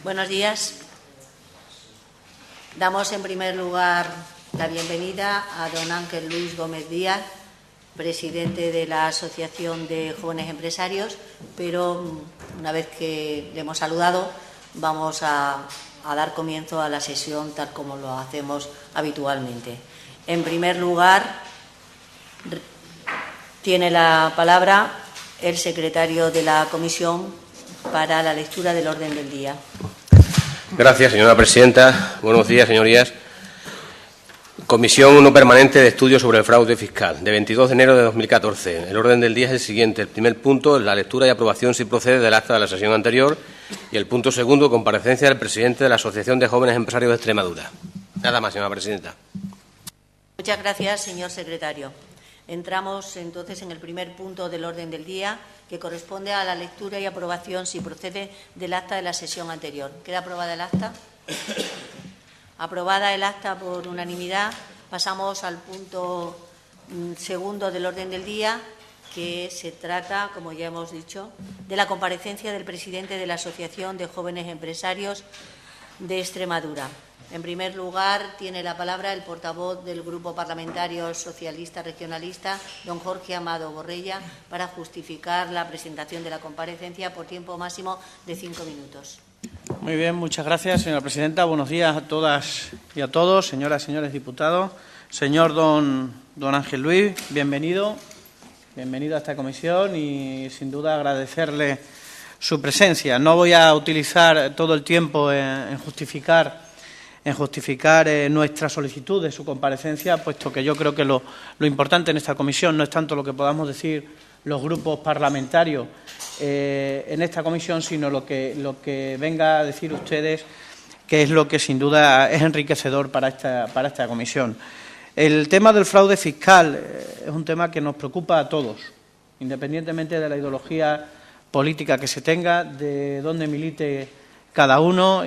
Buenos días. Damos en primer lugar la bienvenida a don Ángel Luis Gómez Díaz, presidente de la Asociación de Jóvenes Empresarios, pero una vez que le hemos saludado vamos a dar comienzo a la sesión tal como lo hacemos habitualmente. En primer lugar, tiene la palabra el secretario de la Comisión para la lectura del orden del día. Gracias, señora presidenta. Buenos días, señorías. Comisión 1 permanente de estudio sobre el fraude fiscal, de 22 de enero de 2014. El orden del día es el siguiente. El primer punto es la lectura y aprobación, si procede, del acta de la sesión anterior. Y el punto segundo, comparecencia del presidente de la Asociación de Jóvenes Empresarios de Extremadura. Nada más, señora presidenta. Muchas gracias, señor secretario. Entramos entonces en el primer punto del orden del día, que corresponde a la lectura y aprobación, si procede, del acta de la sesión anterior. ¿Queda aprobada el acta? Aprobada el acta por unanimidad, pasamos al punto segundo del orden del día, que se trata, como ya hemos dicho, de la comparecencia del presidente de la Asociación de Jóvenes Empresarios de Extremadura. En primer lugar, tiene la palabra el portavoz del Grupo Parlamentario Socialista Regionalista, don Jorge Amado Borrella, para justificar la presentación de la comparecencia por tiempo máximo de 5 minutos. Muy bien, muchas gracias, señora presidenta. Buenos días a todas y a todos, señoras y señores diputados. Señor don Ángel Luis, bienvenido a esta comisión y, sin duda, agradecerle su presencia. No voy a utilizar todo el tiempo en justificar nuestra solicitud de su comparecencia, puesto que yo creo que lo importante en esta comisión no es tanto lo que podamos decir los grupos parlamentarios en esta comisión, sino lo que venga a decir ustedes, que es lo que sin duda es enriquecedor para esta comisión. El tema del fraude fiscal es un tema que nos preocupa a todos, independientemente de la ideología política que se tenga, de dónde milite cada uno,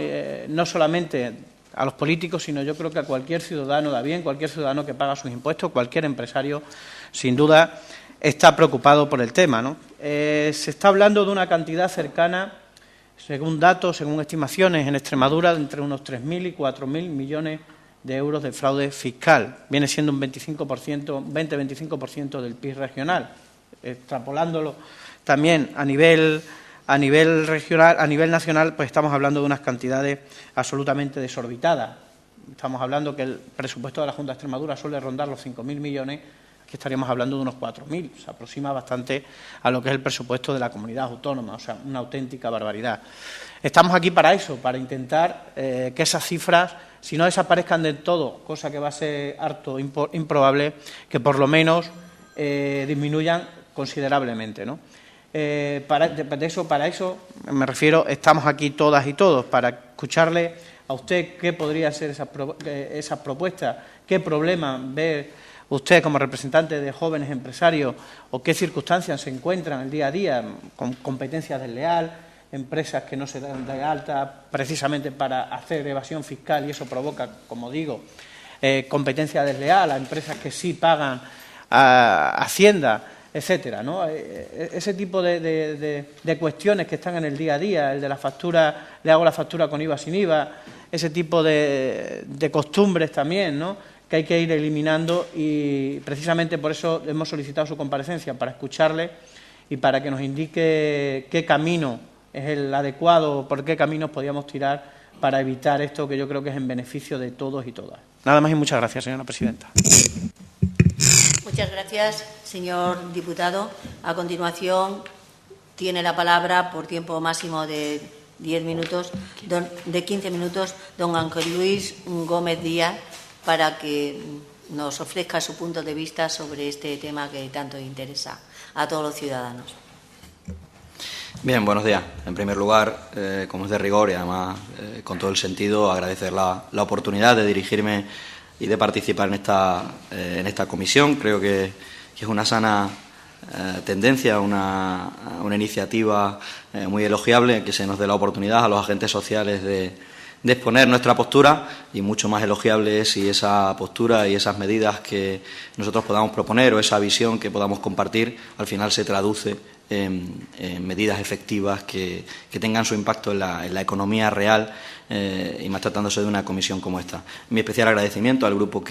no solamente a los políticos, sino yo creo que a cualquier ciudadano da bien, cualquier ciudadano que paga sus impuestos, cualquier empresario, sin duda, está preocupado por el tema, ¿no? Se está hablando de una cantidad cercana, según datos, según estimaciones, en Extremadura, de entre unos 3.000 y 4.000 millones de euros de fraude fiscal. Viene siendo un 20-25% del PIB regional. Extrapolándolo también a nivel regional, a nivel nacional, pues estamos hablando de unas cantidades absolutamente desorbitadas. Estamos hablando que el presupuesto de la Junta de Extremadura suele rondar los 5.000 millones, aquí estaríamos hablando de unos 4.000, se aproxima bastante a lo que es el presupuesto de la comunidad autónoma, o sea, una auténtica barbaridad. Estamos aquí para eso, para intentar que esas cifras, si no desaparezcan del todo, cosa que va a ser harto improbable, que por lo menos disminuyan considerablemente, ¿no? Para eso me refiero, estamos aquí todas y todos, para escucharle a usted qué podría ser esa propuesta, qué problema ve usted como representante de jóvenes empresarios o qué circunstancias se encuentran el día a día con competencia desleal, empresas que no se dan de alta precisamente para hacer evasión fiscal y eso provoca, como digo, competencia desleal a empresas que sí pagan a Hacienda, etcétera, ¿no? Ese tipo de cuestiones que están en el día a día, el de la factura, le hago la factura con IVA sin IVA, ese tipo de costumbres también, ¿no?, que hay que ir eliminando, y precisamente por eso hemos solicitado su comparecencia, para escucharle y para que nos indique qué camino es el adecuado, por qué caminos podíamos tirar para evitar esto, que yo creo que es en beneficio de todos y todas. Nada más y muchas gracias, señora presidenta. Muchas gracias, señor diputado. A continuación, tiene la palabra por tiempo máximo de 15 minutos, don Ángel Luis Gómez Díaz, para que nos ofrezca su punto de vista sobre este tema que tanto interesa a todos los ciudadanos. Bien, buenos días. En primer lugar, como es de rigor y además con todo el sentido, agradecer la oportunidad de dirigirme y de participar en esta comisión. Creo que es una sana tendencia, una iniciativa muy elogiable, que se nos dé la oportunidad a los agentes sociales de exponer nuestra postura, y mucho más elogiable es si esa postura y esas medidas que nosotros podamos proponer o esa visión que podamos compartir al final se traduce medidas efectivas que tengan su impacto en la economía real, y más tratándose de una comisión como esta. Mi especial agradecimiento al grupo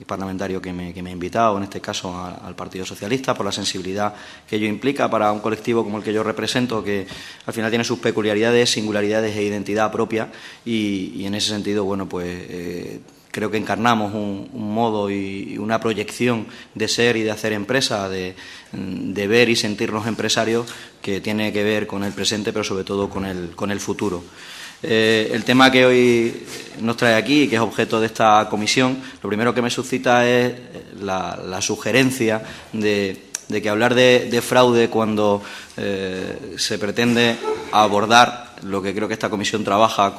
parlamentario que me ha invitado, en este caso al Partido Socialista, por la sensibilidad que ello implica para un colectivo como el que yo represento, que al final tiene sus peculiaridades, singularidades e identidad propia, y en ese sentido, bueno, pues creo que encarnamos un modo y una proyección de ser y de hacer empresa, de ver y sentirnos empresarios, que tiene que ver con el presente, pero sobre todo con el futuro. El tema que hoy nos trae aquí, que es objeto de esta comisión, lo primero que me suscita es la sugerencia de que hablar de fraude cuando se pretende abordar lo que creo que esta comisión trabaja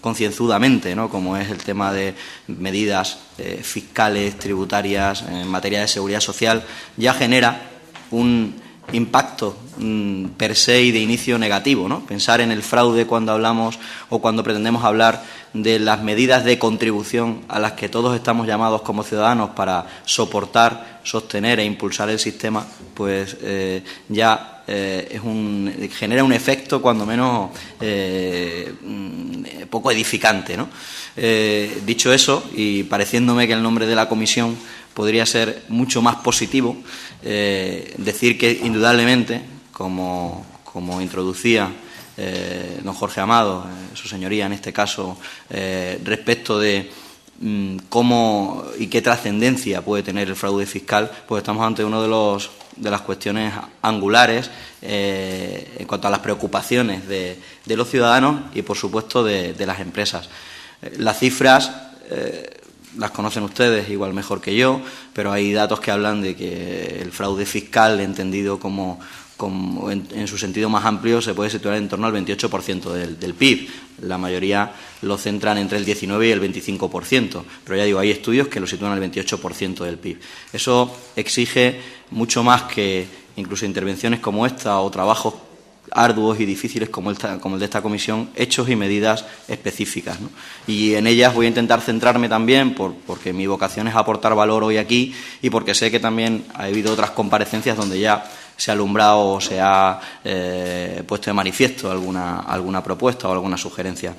concienzudamente, ¿no?, como es el tema de medidas fiscales, tributarias, en materia de seguridad social, ya genera un impacto per se y de inicio negativo, ¿no? Pensar en el fraude cuando hablamos o cuando pretendemos hablar de las medidas de contribución a las que todos estamos llamados como ciudadanos para soportar, sostener e impulsar el sistema, pues ya genera un efecto cuando menos poco edificante, ¿no? Dicho eso, y pareciéndome que el nombre de la comisión podría ser mucho más positivo, decir que indudablemente, como introducía don Jorge Amado, su señoría en este caso, respecto de cómo y qué trascendencia puede tener el fraude fiscal, pues estamos ante uno de las cuestiones angulares en cuanto a las preocupaciones de los ciudadanos y, por supuesto, de las empresas. Las cifras las conocen ustedes igual mejor que yo, pero hay datos que hablan de que el fraude fiscal, entendido como en su sentido más amplio, se puede situar en torno al 28% del PIB. La mayoría lo centran entre el 19 y el 25%, pero ya digo, hay estudios que lo sitúan al 28% del PIB. Eso exige mucho más que incluso intervenciones como esta o trabajos arduos y difíciles como el de esta comisión, hechos y medidas específicas, ¿no? Y en ellas voy a intentar centrarme también porque mi vocación es aportar valor hoy aquí y porque sé que también ha habido otras comparecencias donde ya se ha alumbrado o se ha puesto de manifiesto alguna propuesta o alguna sugerencia.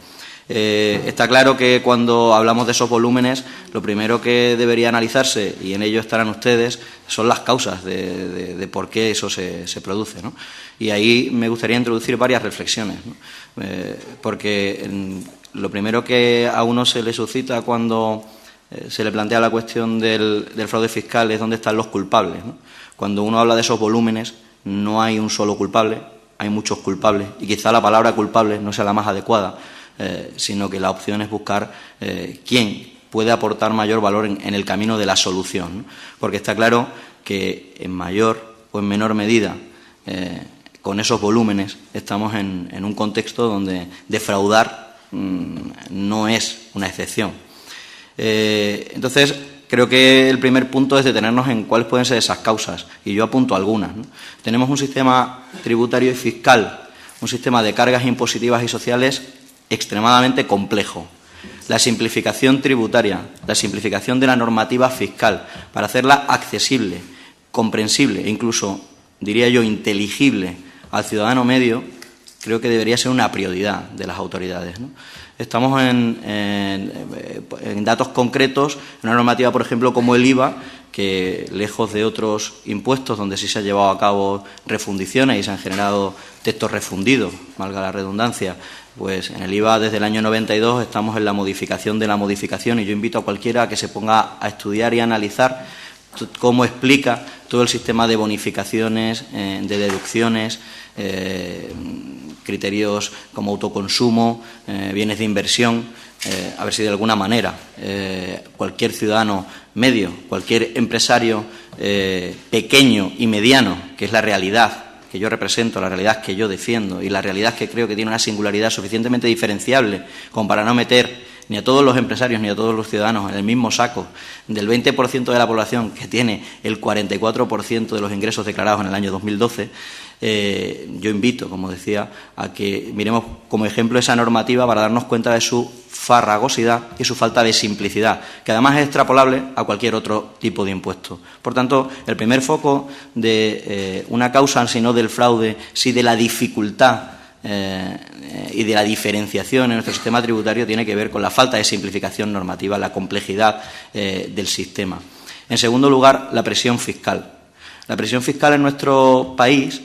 Está claro que cuando hablamos de esos volúmenes, lo primero que debería analizarse, y en ello estarán ustedes, son las causas de por qué eso se produce, ¿no? Y ahí me gustaría introducir varias reflexiones, ¿no? Porque lo primero que a uno se le suscita cuando se le plantea la cuestión del fraude fiscal es dónde están los culpables, ¿no? Cuando uno habla de esos volúmenes, no hay un solo culpable, hay muchos culpables, y quizá la palabra culpable no sea la más adecuada, sino que la opción es buscar quién puede aportar mayor valor en el camino de la solución, ¿no? Porque está claro que en mayor o en menor medida, con esos volúmenes, estamos en un contexto donde defraudar no es una excepción. Entonces, creo que el primer punto es detenernos en cuáles pueden ser esas causas, y yo apunto algunas, ¿no? Tenemos un sistema tributario y fiscal, un sistema de cargas impositivas y sociales extremadamente complejo. La simplificación tributaria, la simplificación de la normativa fiscal para hacerla accesible, comprensible e incluso, diría yo, inteligible al ciudadano medio, creo que debería ser una prioridad de las autoridades, ¿no? Estamos en datos concretos, en una normativa, por ejemplo, como el IVA, que lejos de otros impuestos donde sí se han llevado a cabo refundiciones y se han generado textos refundidos, valga la redundancia, pues en el IVA desde el año 92 estamos en la modificación de la modificación, y yo invito a cualquiera a que se ponga a estudiar y a analizar cómo explica todo el sistema de bonificaciones, de deducciones, criterios como autoconsumo, bienes de inversión, a ver si de alguna manera cualquier ciudadano medio, cualquier empresario pequeño y mediano, que es la realidad que yo represento, la realidad que yo defiendo y la realidad que creo que tiene una singularidad suficientemente diferenciable como para no meter ni a todos los empresarios ni a todos los ciudadanos en el mismo saco del 20% de la población que tiene el 44% de los ingresos declarados en el año 2012, Yo invito, como decía, a que miremos como ejemplo esa normativa para darnos cuenta de su farragosidad y su falta de simplicidad, que además es extrapolable a cualquier otro tipo de impuesto. Por tanto, el primer foco de una causa, si no del fraude, sí de la dificultad y de la diferenciación en nuestro sistema tributario, tiene que ver con la falta de simplificación normativa, la complejidad del sistema. En segundo lugar, la presión fiscal. La presión fiscal en nuestro país,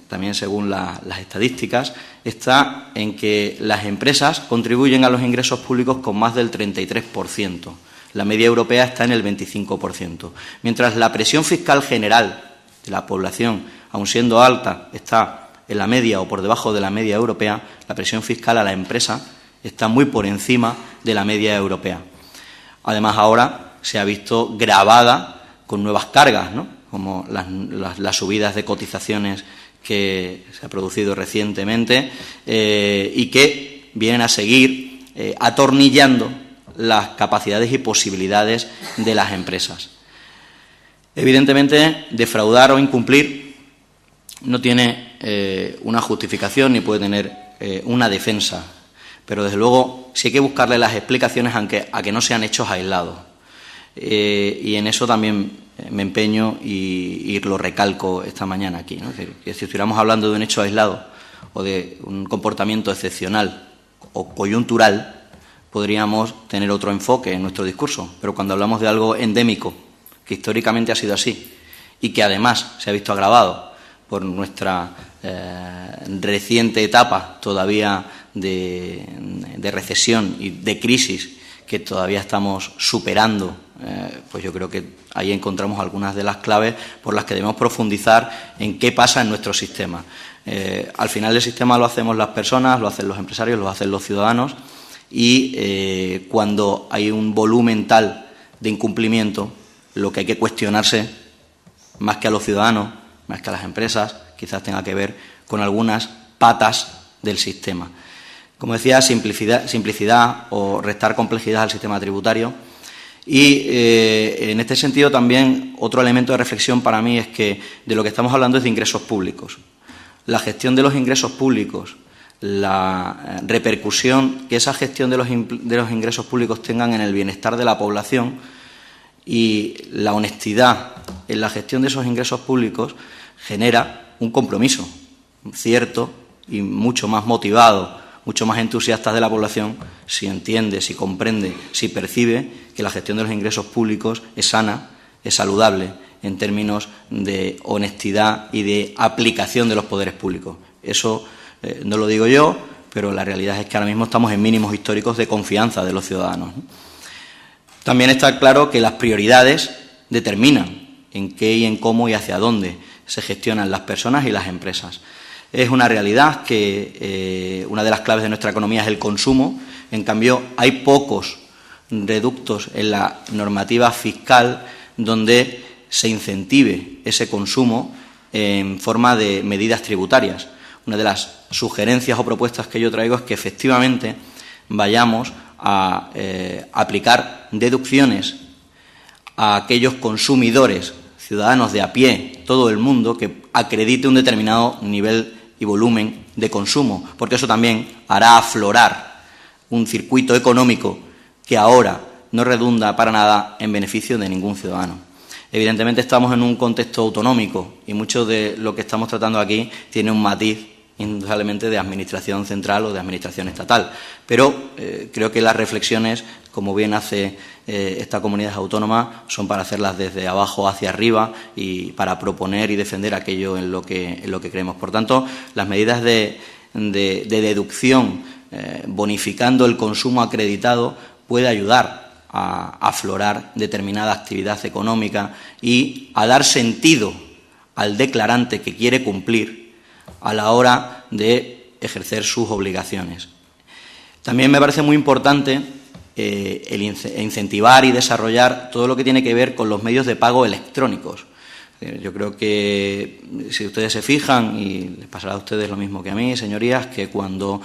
también según las estadísticas, está en que las empresas contribuyen a los ingresos públicos con más del 33%. La media europea está en el 25%. Mientras la presión fiscal general de la población, aun siendo alta, está en la media o por debajo de la media europea, la presión fiscal a la empresa está muy por encima de la media europea. Además, ahora se ha visto gravada con nuevas cargas, ¿no?, como las subidas de cotizaciones que se ha producido recientemente y que vienen a seguir atornillando las capacidades y posibilidades de las empresas. Evidentemente, defraudar o incumplir no tiene una justificación ni puede tener una defensa, pero desde luego sí hay que buscarle las explicaciones a que no sean hechos aislados. Y en eso también me empeño y lo recalco esta mañana aquí, ¿no? Es decir, que si estuviéramos hablando de un hecho aislado o de un comportamiento excepcional o coyuntural, podríamos tener otro enfoque en nuestro discurso. Pero cuando hablamos de algo endémico, que históricamente ha sido así y que además se ha visto agravado por nuestra reciente etapa todavía de recesión y de crisis que todavía estamos superando, pues yo creo que ahí encontramos algunas de las claves por las que debemos profundizar en qué pasa en nuestro sistema. Al final el sistema lo hacemos las personas, lo hacen los empresarios, lo hacen los ciudadanos y cuando hay un volumen tal de incumplimiento, lo que hay que cuestionarse, más que a los ciudadanos, más que a las empresas, quizás tenga que ver con algunas patas del sistema. Como decía, simplicidad o restar complejidad al sistema tributario. Y en este sentido también otro elemento de reflexión para mí es que de lo que estamos hablando es de ingresos públicos. La gestión de los ingresos públicos, la repercusión que esa gestión de los ingresos públicos tengan en el bienestar de la población y la honestidad en la gestión de esos ingresos públicos genera un compromiso cierto y mucho más motivado, mucho más entusiasta de la población si entiende, si comprende, si percibe que la gestión de los ingresos públicos es sana, es saludable en términos de honestidad y de aplicación de los poderes públicos. Eso no lo digo yo, pero la realidad es que ahora mismo estamos en mínimos históricos de confianza de los ciudadanos, ¿no? También está claro que las prioridades determinan en qué y en cómo y hacia dónde se gestionan las personas y las empresas. Es una realidad que una de las claves de nuestra economía es el consumo. En cambio, hay pocos reductos en la normativa fiscal donde se incentive ese consumo en forma de medidas tributarias. Una de las sugerencias o propuestas que yo traigo es que efectivamente vayamos a aplicar deducciones a aquellos consumidores, ciudadanos de a pie, todo el mundo, que acredite un determinado nivel y volumen de consumo, porque eso también hará aflorar un circuito económico que ahora no redunda para nada en beneficio de ningún ciudadano. Evidentemente estamos en un contexto autonómico y mucho de lo que estamos tratando aquí tiene un matiz indudablemente de administración central o de administración estatal, pero creo que las reflexiones, como bien hace esta comunidad autónoma, son para hacerlas desde abajo hacia arriba y para proponer y defender aquello en lo que creemos. Por tanto, las medidas de deducción bonificando el consumo acreditado puede ayudar a aflorar determinada actividad económica y a dar sentido al declarante que quiere cumplir a la hora de ejercer sus obligaciones. También me parece muy importante incentivar y desarrollar todo lo que tiene que ver con los medios de pago electrónicos. Yo creo que si ustedes se fijan, y les pasará a ustedes lo mismo que a mí, señorías, que cuando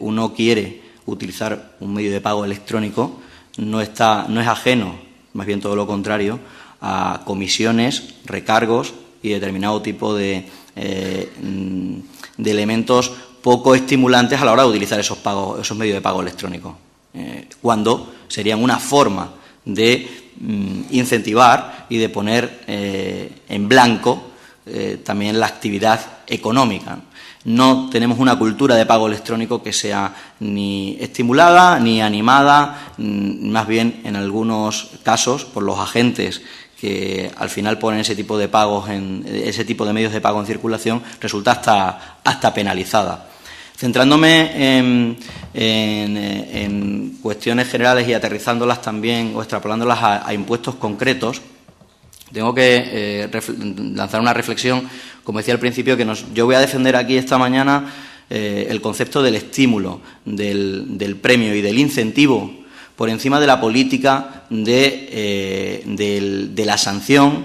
uno quiere utilizar un medio de pago electrónico no es ajeno, más bien todo lo contrario, a comisiones, recargos y determinado tipo de de elementos poco estimulantes a la hora de utilizar esos medios de pago electrónicos, cuando serían una forma de incentivar y de poner en blanco también la actividad económica. No tenemos una cultura de pago electrónico que sea ni estimulada ni animada, más bien en algunos casos por los agentes que al final ponen ese tipo de pagos, ese tipo de medios de pago en circulación, resulta hasta penalizada. Centrándome en cuestiones generales y aterrizándolas también o extrapolándolas a impuestos concretos, tengo que lanzar una reflexión, como decía al principio, que yo voy a defender aquí esta mañana el concepto del estímulo, del premio y del incentivo por encima de la política de la sanción,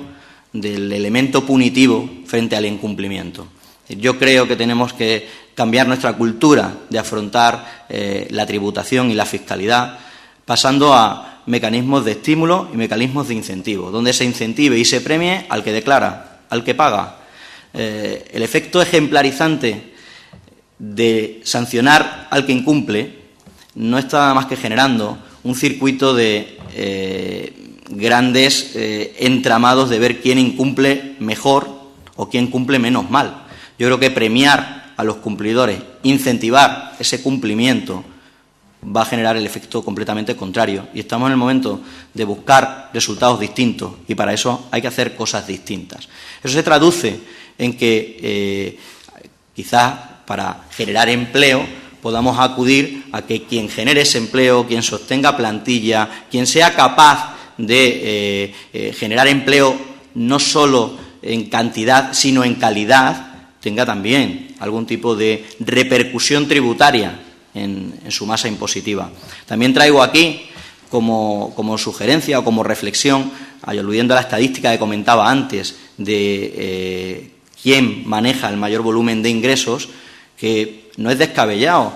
del elemento punitivo frente al incumplimiento. Yo creo que tenemos que cambiar nuestra cultura de afrontar la tributación y la fiscalidad, pasando a mecanismos de estímulo y mecanismos de incentivo, donde se incentive y se premie al que declara, al que paga. El efecto ejemplarizante de sancionar al que incumple no está nada más que generando un circuito de grandes entramados de ver quién incumple mejor o quién cumple menos mal. Yo creo que premiar a los cumplidores, incentivar ese cumplimiento, va a generar el efecto completamente contrario. Y estamos en el momento de buscar resultados distintos y para eso hay que hacer cosas distintas. Eso se traduce en que quizás para generar empleo podamos acudir a que quien genere ese empleo, quien sostenga plantilla, quien sea capaz de generar empleo no solo en cantidad sino en calidad, tenga también algún tipo de repercusión tributaria en su masa impositiva. También traigo aquí como sugerencia o como reflexión, aludiendo a la estadística que comentaba antes de quién maneja el mayor volumen de ingresos, que no es descabellado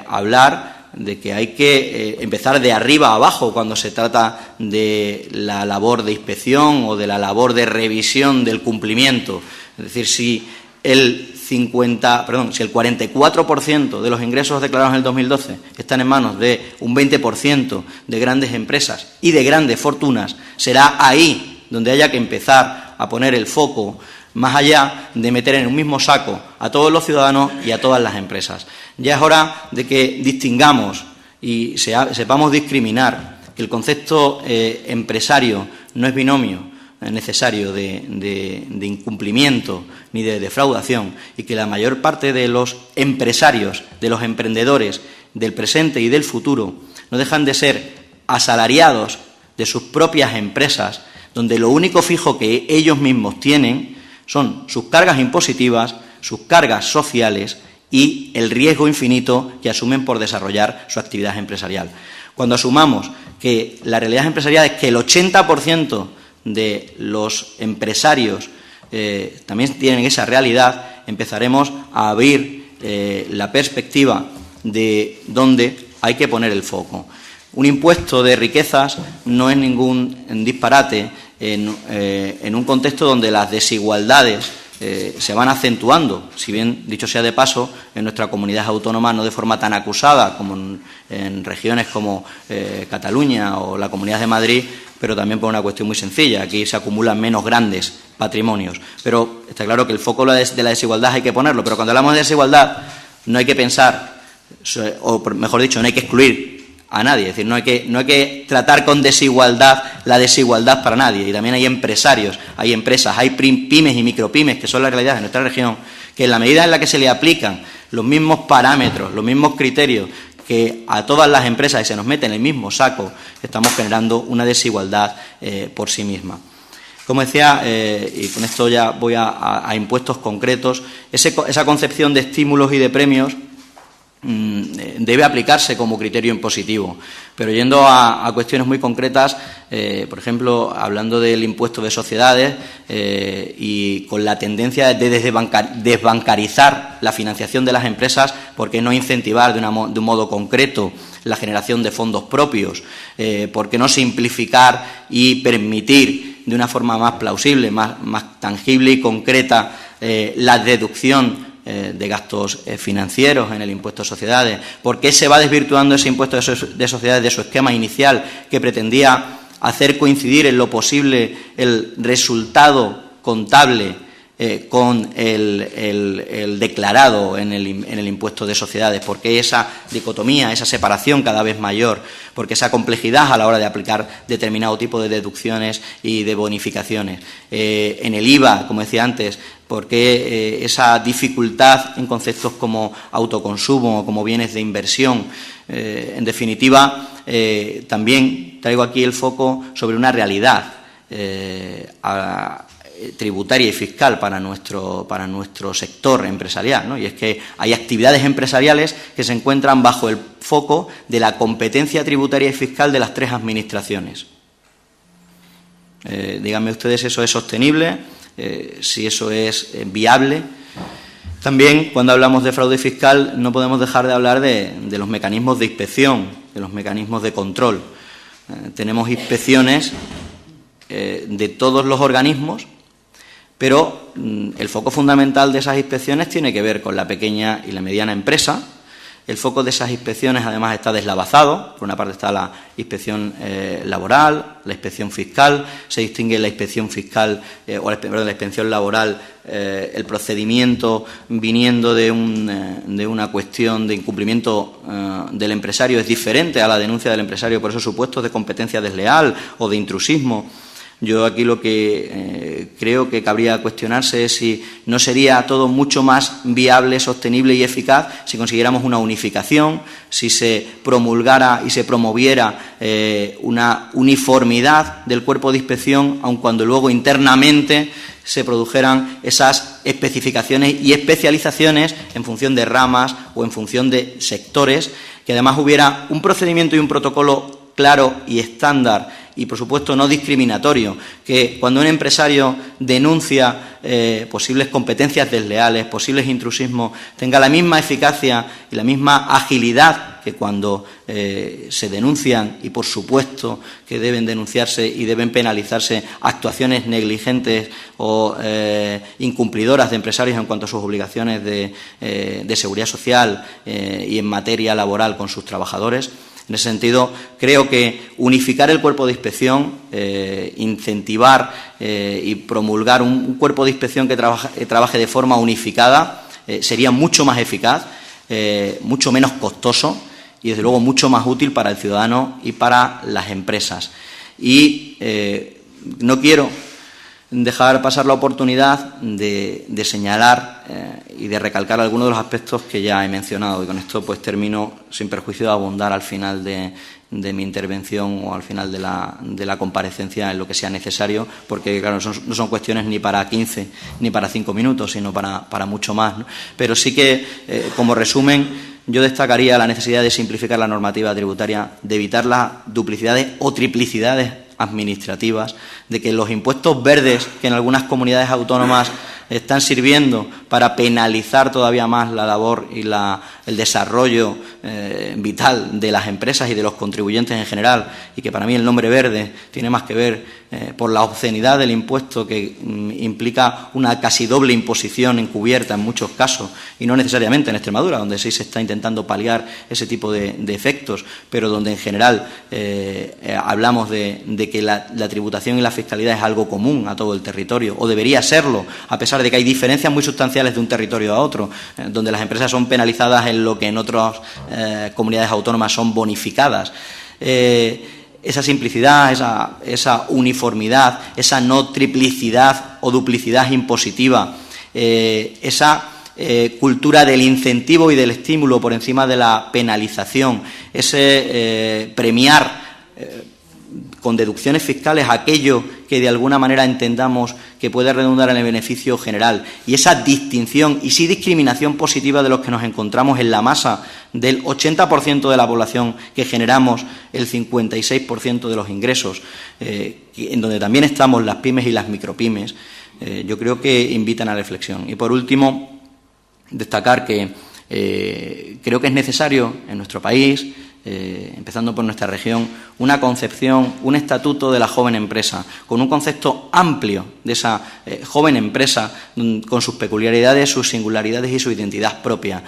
hablar de que hay que empezar de arriba a abajo cuando se trata de la labor de inspección o de la labor de revisión del cumplimiento. Es decir, si el 44% de los ingresos declarados en el 2012 están en manos de un 20% de grandes empresas y de grandes fortunas, será ahí donde haya que empezar a poner el foco, más allá de meter en un mismo saco a todos los ciudadanos y a todas las empresas. Ya es hora de que distingamos y sepamos discriminar que el concepto empresario no es binomio necesario de incumplimiento ni de defraudación, y que la mayor parte de los empresarios, de los emprendedores del presente y del futuro no dejan de ser asalariados de sus propias empresas, donde lo único fijo que ellos mismos tienen son sus cargas impositivas, sus cargas sociales y el riesgo infinito que asumen por desarrollar su actividad empresarial. Cuando asumamos que la realidad empresarial es que el 80% de los empresarios también tienen esa realidad, empezaremos a abrir la perspectiva de dónde hay que poner el foco. Un impuesto de riquezas no es ningún disparate en un contexto donde las desigualdades se van acentuando, si bien, dicho sea de paso, en nuestra comunidad autónoma no de forma tan acusada como en regiones como Cataluña o la Comunidad de Madrid, pero también por una cuestión muy sencilla. Aquí se acumulan menos grandes patrimonios. Pero está claro que el foco de la desigualdad hay que ponerlo, pero cuando hablamos de desigualdad no hay que pensar, o mejor dicho, no hay que excluir a nadie, es decir, no hay que tratar con desigualdad la desigualdad para nadie. Y también hay empresarios, hay empresas, hay pymes y micropymes, que son la realidad de nuestra región, que en la medida en la que se le aplican los mismos parámetros, los mismos criterios que a todas las empresas y se nos mete en el mismo saco, estamos generando una desigualdad por sí misma. Como decía, y con esto ya voy a impuestos concretos, esa concepción de estímulos y de premios debe aplicarse como criterio impositivo, pero yendo a cuestiones muy concretas, por ejemplo, hablando del impuesto de sociedades y con la tendencia de desbancarizar la financiación de las empresas, ¿por qué no incentivar de un modo concreto la generación de fondos propios? ¿Por qué no simplificar y permitir así de una forma más plausible, más tangible y concreta la deducción de gastos financieros en el impuesto de sociedades. ¿Por qué se va desvirtuando ese impuesto de sociedades de su esquema inicial, que pretendía hacer coincidir en lo posible el resultado contable con el declarado en el impuesto de sociedades? ¿Por qué esa dicotomía, esa separación cada vez mayor? ¿Por qué esa complejidad a la hora de aplicar determinado tipo de deducciones y de bonificaciones? En el IVA, como decía antes, ¿por qué esa dificultad en conceptos como autoconsumo o como bienes de inversión? En definitiva, también traigo aquí el foco sobre una realidad tributaria y fiscal para nuestro sector empresarial, ¿no? Y es que hay actividades empresariales que se encuentran bajo el foco de la competencia tributaria y fiscal de las tres administraciones. Díganme ustedes si eso es sostenible, si eso es viable. También, cuando hablamos de fraude fiscal, no podemos dejar de hablar de los mecanismos de inspección, de los mecanismos de control. Tenemos inspecciones de todos los organismos, pero el foco fundamental de esas inspecciones tiene que ver con la pequeña y la mediana empresa. El foco de esas inspecciones, además, está deslavazado. Por una parte está la inspección laboral, la inspección fiscal. Se distingue la inspección fiscal, la inspección laboral, el procedimiento viniendo de una cuestión de incumplimiento del empresario es diferente a la denuncia del empresario por esos supuestos de competencia desleal o de intrusismo. Yo aquí lo que creo que cabría cuestionarse es si no sería todo mucho más viable, sostenible y eficaz si consiguiéramos una unificación, si se promulgara y se promoviera una uniformidad del cuerpo de inspección, aun cuando luego internamente se produjeran esas especificaciones y especializaciones en función de ramas o en función de sectores, que además hubiera un procedimiento y un protocolo claro y estándar y, por supuesto, no discriminatorio, que cuando un empresario denuncia posibles competencias desleales, posibles intrusismos, tenga la misma eficacia y la misma agilidad que cuando se denuncian, y por supuesto que deben denunciarse y deben penalizarse actuaciones negligentes o incumplidoras de empresarios en cuanto a sus obligaciones de seguridad social y en materia laboral con sus trabajadores. En ese sentido, creo que unificar el cuerpo de inspección, incentivar y promulgar un cuerpo de inspección que trabaje de forma unificada sería mucho más eficaz, mucho menos costoso y, desde luego, mucho más útil para el ciudadano y para las empresas. Y no quiero dejar pasar la oportunidad de señalar y de recalcar algunos de los aspectos que ya he mencionado, y con esto pues termino, sin perjuicio de abundar al final de mi intervención o al final de la comparecencia en lo que sea necesario, porque claro, no son cuestiones ni para 15 ni para 5 minutos, sino para mucho más, ¿no? Pero sí que, como resumen, yo destacaría la necesidad de simplificar la normativa tributaria, de evitar las duplicidades o triplicidades administrativas, de que los impuestos verdes que en algunas comunidades autónomas están sirviendo para penalizar todavía más la labor y el desarrollo vital de las empresas y de los contribuyentes en general, y que para mí el nombre verde tiene más que ver por la obscenidad del impuesto, que implica una casi doble imposición encubierta en muchos casos, y no necesariamente en Extremadura, donde sí se está intentando paliar ese tipo de efectos, pero donde en general hablamos de que la tributación y la fiscalidad es algo común a todo el territorio, o debería serlo, a pesar de que hay diferencias muy sustanciales de un territorio a otro, donde las empresas son penalizadas en lo que en otras comunidades autónomas son bonificadas. Esa simplicidad, esa uniformidad, esa no triplicidad o duplicidad impositiva, esa cultura del incentivo y del estímulo por encima de la penalización, ese premiar con deducciones fiscales aquello que de alguna manera entendamos que puede redundar en el beneficio general, y esa distinción y sí discriminación positiva de los que nos encontramos en la masa del 80% de la población, que generamos el 56% de los ingresos, en donde también estamos las pymes y las micropymes, yo creo que invitan a la reflexión. Y por último, destacar que creo que es necesario en nuestro país empezando por nuestra región, una concepción, un estatuto de la joven empresa, con un concepto amplio de esa joven empresa, con sus peculiaridades, sus singularidades y su identidad propia,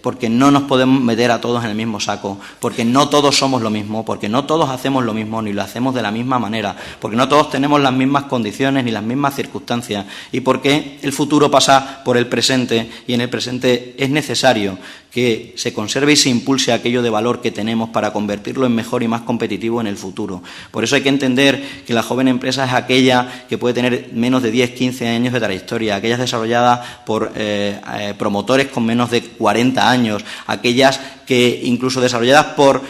porque no nos podemos meter a todos en el mismo saco, porque no todos somos lo mismo, porque no todos hacemos lo mismo, ni lo hacemos de la misma manera, porque no todos tenemos las mismas condiciones ni las mismas circunstancias, y porque el futuro pasa por el presente, y en el presente es necesario que se conserve y se impulse aquello de valor que tenemos para convertirlo en mejor y más competitivo en el futuro. Por eso hay que entender que la joven empresa es aquella que puede tener menos de 10, 15 años de trayectoria, aquellas desarrolladas por promotores con menos de 40 años, aquellas que incluso desarrolladas por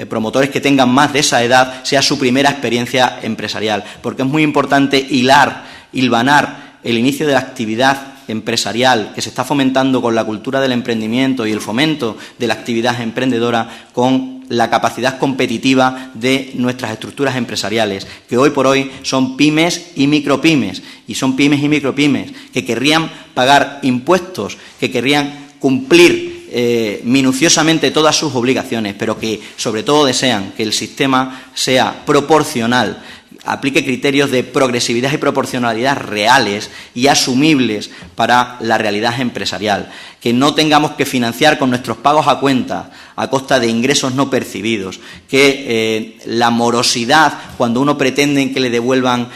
promotores que tengan más de esa edad, sea su primera experiencia empresarial, porque es muy importante hilvanar el inicio de la actividad empresarial que se está fomentando con la cultura del emprendimiento y el fomento de la actividad emprendedora con la capacidad competitiva de nuestras estructuras empresariales, que hoy por hoy son pymes y micropymes, y son pymes y micropymes que querrían pagar impuestos, que querrían cumplir minuciosamente todas sus obligaciones, pero que sobre todo desean que el sistema sea proporcional, aplique criterios de progresividad y proporcionalidad reales y asumibles para la realidad empresarial, que no tengamos que financiar con nuestros pagos a cuenta a costa de ingresos no percibidos, que la morosidad, cuando uno pretende que le devuelvan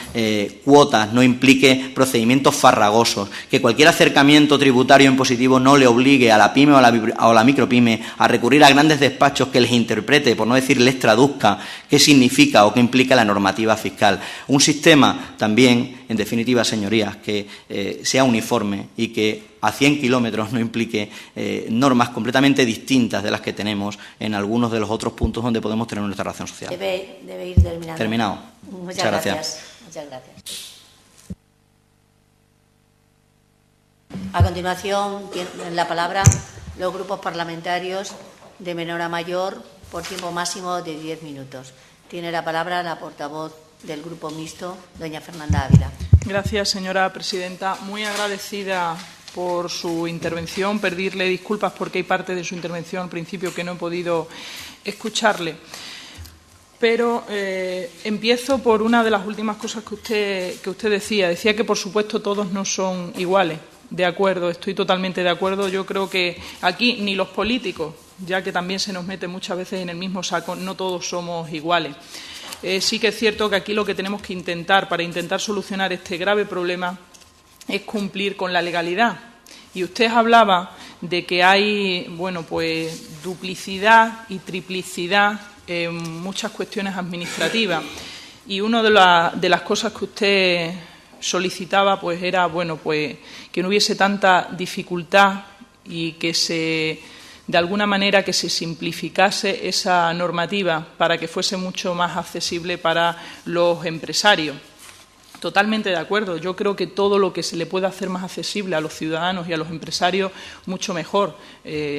cuotas, no implique procedimientos farragosos, que cualquier acercamiento tributario impositivo no le obligue a la pyme o a la micropyme a recurrir a grandes despachos que les interprete, por no decir les traduzca, qué significa o qué implica la normativa fiscal. Un sistema también, en definitiva, señorías, que sea uniforme y que a 100 kilómetros no implique normas completamente distintas de las que tenemos en algunos de los otros puntos donde podemos tener nuestra relación social. Debe ir terminando. Terminado. Muchas gracias. Muchas gracias. A continuación, tienen la palabra los grupos parlamentarios de menor a mayor por tiempo máximo de 10 minutos. Tiene la palabra la portavoz del Grupo Mixto, doña Fernanda Ávila. Gracias, señora presidenta. Muy agradecida por su intervención. Pedirle disculpas porque hay parte de su intervención al principio que no he podido escucharle. Pero empiezo por una de las últimas cosas que usted decía. Decía que, por supuesto, todos no son iguales. De acuerdo, estoy totalmente de acuerdo. Yo creo que aquí ni los políticos, ya que también se nos mete muchas veces en el mismo saco, no todos somos iguales. Sí que es cierto que aquí lo que tenemos que intentar, para intentar solucionar este grave problema, es cumplir con la legalidad. Y usted hablaba de que hay, pues duplicidad y triplicidad en muchas cuestiones administrativas. Y una de las cosas que usted solicitaba, pues era, pues que no hubiese tanta dificultad y que de alguna manera que se simplificase esa normativa para que fuese mucho más accesible para los empresarios. Totalmente de acuerdo. Yo creo que todo lo que se le pueda hacer más accesible a los ciudadanos y a los empresarios, mucho mejor.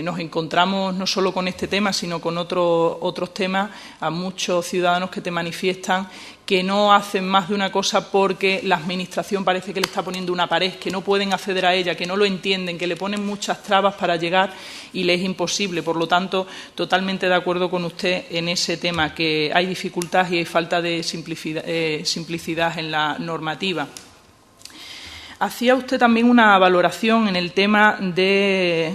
Nos encontramos no solo con este tema, sino con otros temas, a muchos ciudadanos que te manifiestan que no hacen más de una cosa porque la Administración parece que le está poniendo una pared, que no pueden acceder a ella, que no lo entienden, que le ponen muchas trabas para llegar y les es imposible. Por lo tanto, totalmente de acuerdo con usted en ese tema, que hay dificultad y hay falta de simplicidad en la normativa. Hacía usted también una valoración en el tema de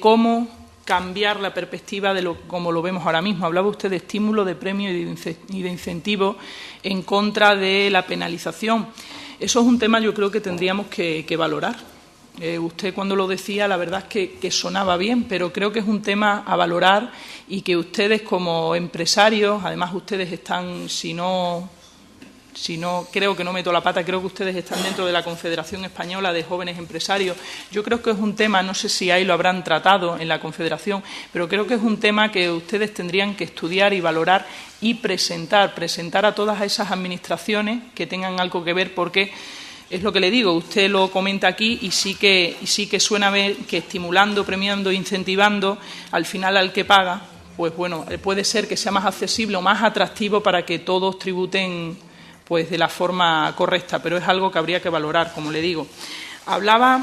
cómo cambiar la perspectiva de como lo vemos ahora mismo. Hablaba usted de estímulo, de premio y de incentivo en contra de la penalización. Eso es un tema, yo creo, que tendríamos que valorar. Usted cuando lo decía, la verdad es que sonaba bien, pero creo que es un tema a valorar y que ustedes como empresarios, además ustedes están, si no creo que no meto la pata, creo que ustedes están dentro de la Confederación Española de Jóvenes Empresarios. Yo creo que es un tema, no sé si ahí lo habrán tratado en la Confederación, pero creo que es un tema que ustedes tendrían que estudiar y valorar y presentar a todas esas administraciones que tengan algo que ver, porque es lo que le digo, usted lo comenta aquí y sí que suena ver que estimulando, premiando, incentivando, al final al que paga, pues bueno, puede ser que sea más accesible o más atractivo para que todos tributen pues de la forma correcta, pero es algo que habría que valorar, como le digo. Hablaba